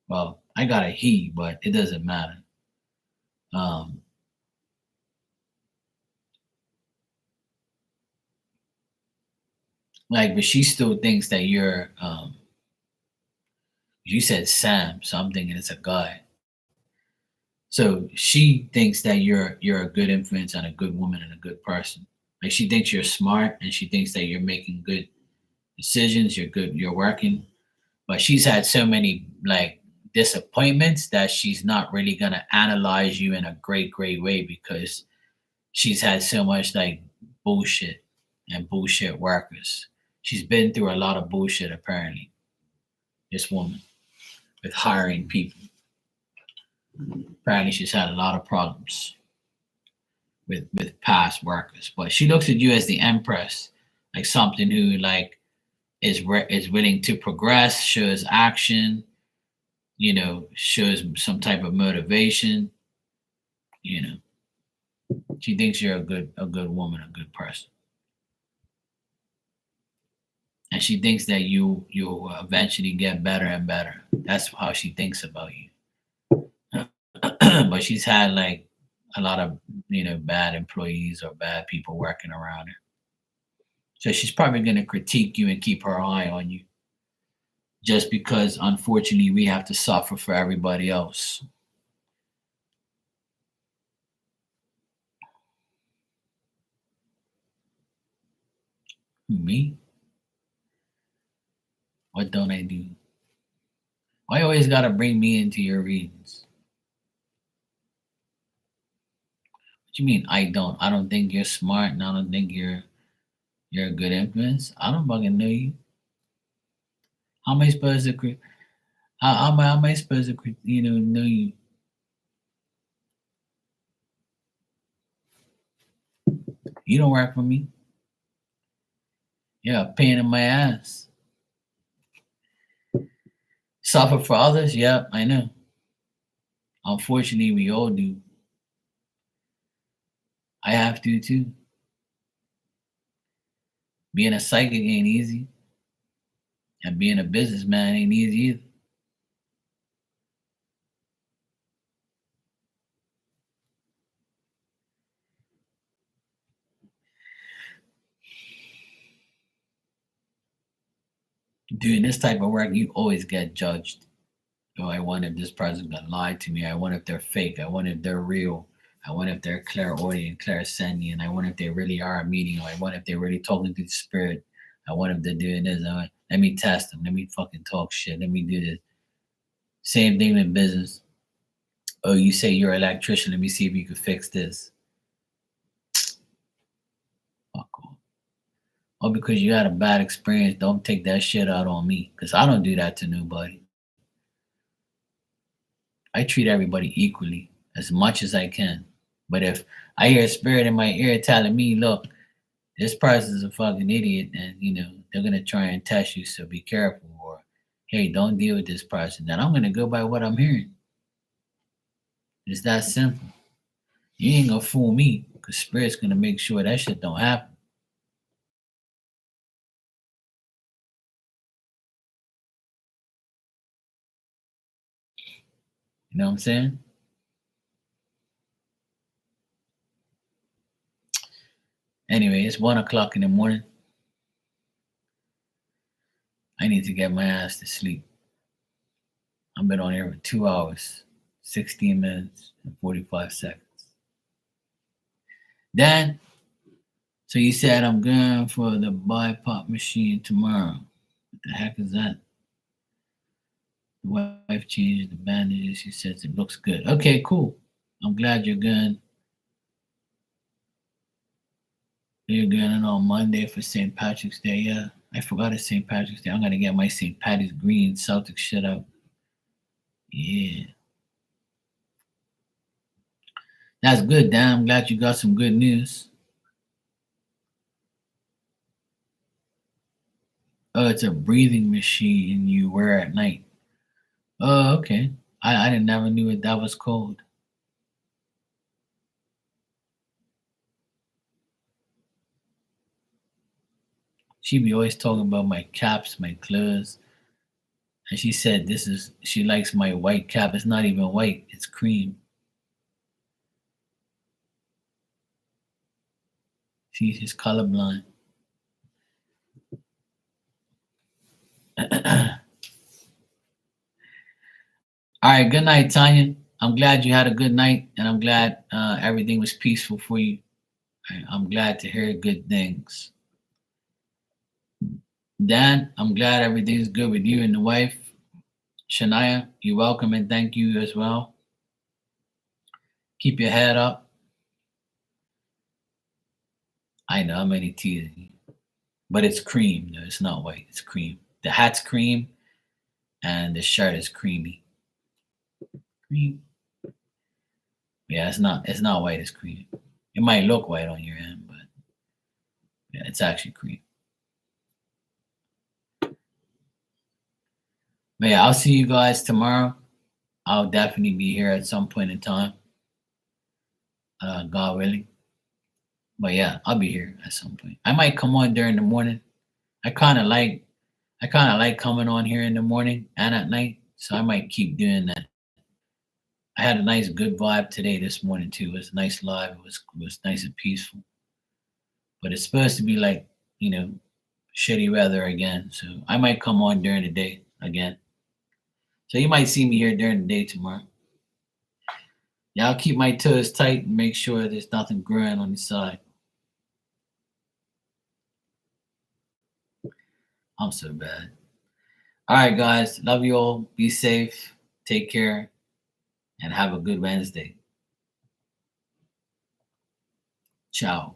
Well, I got a he, but it doesn't matter. Um, but she still thinks that you're. You said Sam, so I'm thinking it's a guy. So she thinks that you're a good influence and a good woman and a good person. Like she thinks you're smart and she thinks that you're making good decisions, you're working. But she's had so many like disappointments that she's not really gonna analyze you in a great way because she's had so much like bullshit and bullshit workers. She's been through a lot of bullshit apparently, this woman, with hiring people. Apparently she's had a lot of problems with past workers. But she looks at you as the empress, like something who like is willing to progress, shows action, shows some type of motivation. You know, she thinks you're a good woman, a good person. and she thinks that you'll eventually get better and better. That's how she thinks about you. But she's had like a lot of bad employees or bad people working around her. So she's probably going to critique you and keep her eye on you, just because unfortunately we have to suffer for everybody else. Me? What don't I do? Why you always gotta bring me into your readings? What you mean I don't? I don't think you're smart, and I don't think you're a good influence. I don't fucking know you. How am I supposed to? How am I supposed to? Know you? You don't work for me. You're a pain in my ass. Suffer for others? Yep, I know. Unfortunately, we all do. I have to too. Being a psychic ain't easy, and being a businessman ain't easy either. Doing this type of work, you always get judged. Oh, I wonder if this person gonna lie to me. I wonder if they're fake. I wonder if they're real. I wonder if they're clairaudient, clairsentient. I wonder if they really are a medium. I wonder if they're really talking to the spirit. I wonder if they're doing this. Let me test them. Let me fucking talk shit. Let me do this. Same thing in business. Oh, you say you're an electrician. Let me see if you can fix this. Fuck off. Oh, because you had a bad experience, don't take that shit out on me. Because I don't do that to nobody. I treat everybody equally as much as I can. But if I hear a spirit in my ear telling me, look, this person's a fucking idiot and they're gonna try and test you, so be careful, or hey, don't deal with this person, then I'm gonna go by what I'm hearing. It's that simple. You ain't gonna fool me, because spirit's gonna make sure that shit don't happen. You know what I'm saying? Anyway, it's 1 o'clock in the morning. I need to get my ass to sleep. I've been on here for 2 hours, 16 minutes, and 45 seconds. Dan, so you said I'm going for the BiPOP machine tomorrow. What the heck is that? The wife changed the bandages. She says it looks good. Okay, cool. I'm glad you're going. You're going on Monday for St. Patrick's Day. Yeah, I forgot it's St. Patrick's Day. I'm gonna get my St. Patty's green Celtic shit out. Yeah, that's good, Dan. I'm glad you got some good news. Oh, it's a breathing machine you wear at night. Oh, okay. I didn't never knew it that was called. She be always talking about my caps, my clothes. And she said she likes my white cap. It's not even white, it's cream. She's just colorblind. All right, good night, Tanya. I'm glad you had a good night, and I'm glad everything was peaceful for you. I'm glad to hear good things. Dan, I'm glad everything's good with you and the wife. Shania, you're welcome and thank you as well. Keep your head up. I know I'm only teasing you, but it's cream. No, it's not white. It's cream. The hat's cream, and the shirt is creamy. Cream. Yeah, it's not. It's not white. It's cream. It might look white on your end, but yeah, it's actually cream. But yeah, I'll see you guys tomorrow. I'll definitely be here at some point in time, God willing. But yeah, I'll be here at some point. I might come on during the morning. I kind of like coming on here in the morning and at night, so I might keep doing that. I had a nice good vibe today this morning too. It was a nice live. It was nice and peaceful. But it's supposed to be like, shitty weather again. So I might come on during the day again. So you might see me here during the day tomorrow. Yeah, I'll keep my toes tight and make sure there's nothing growing on the side. I'm so bad. All right, guys. Love you all. Be safe. Take care. And have a good Wednesday. Ciao.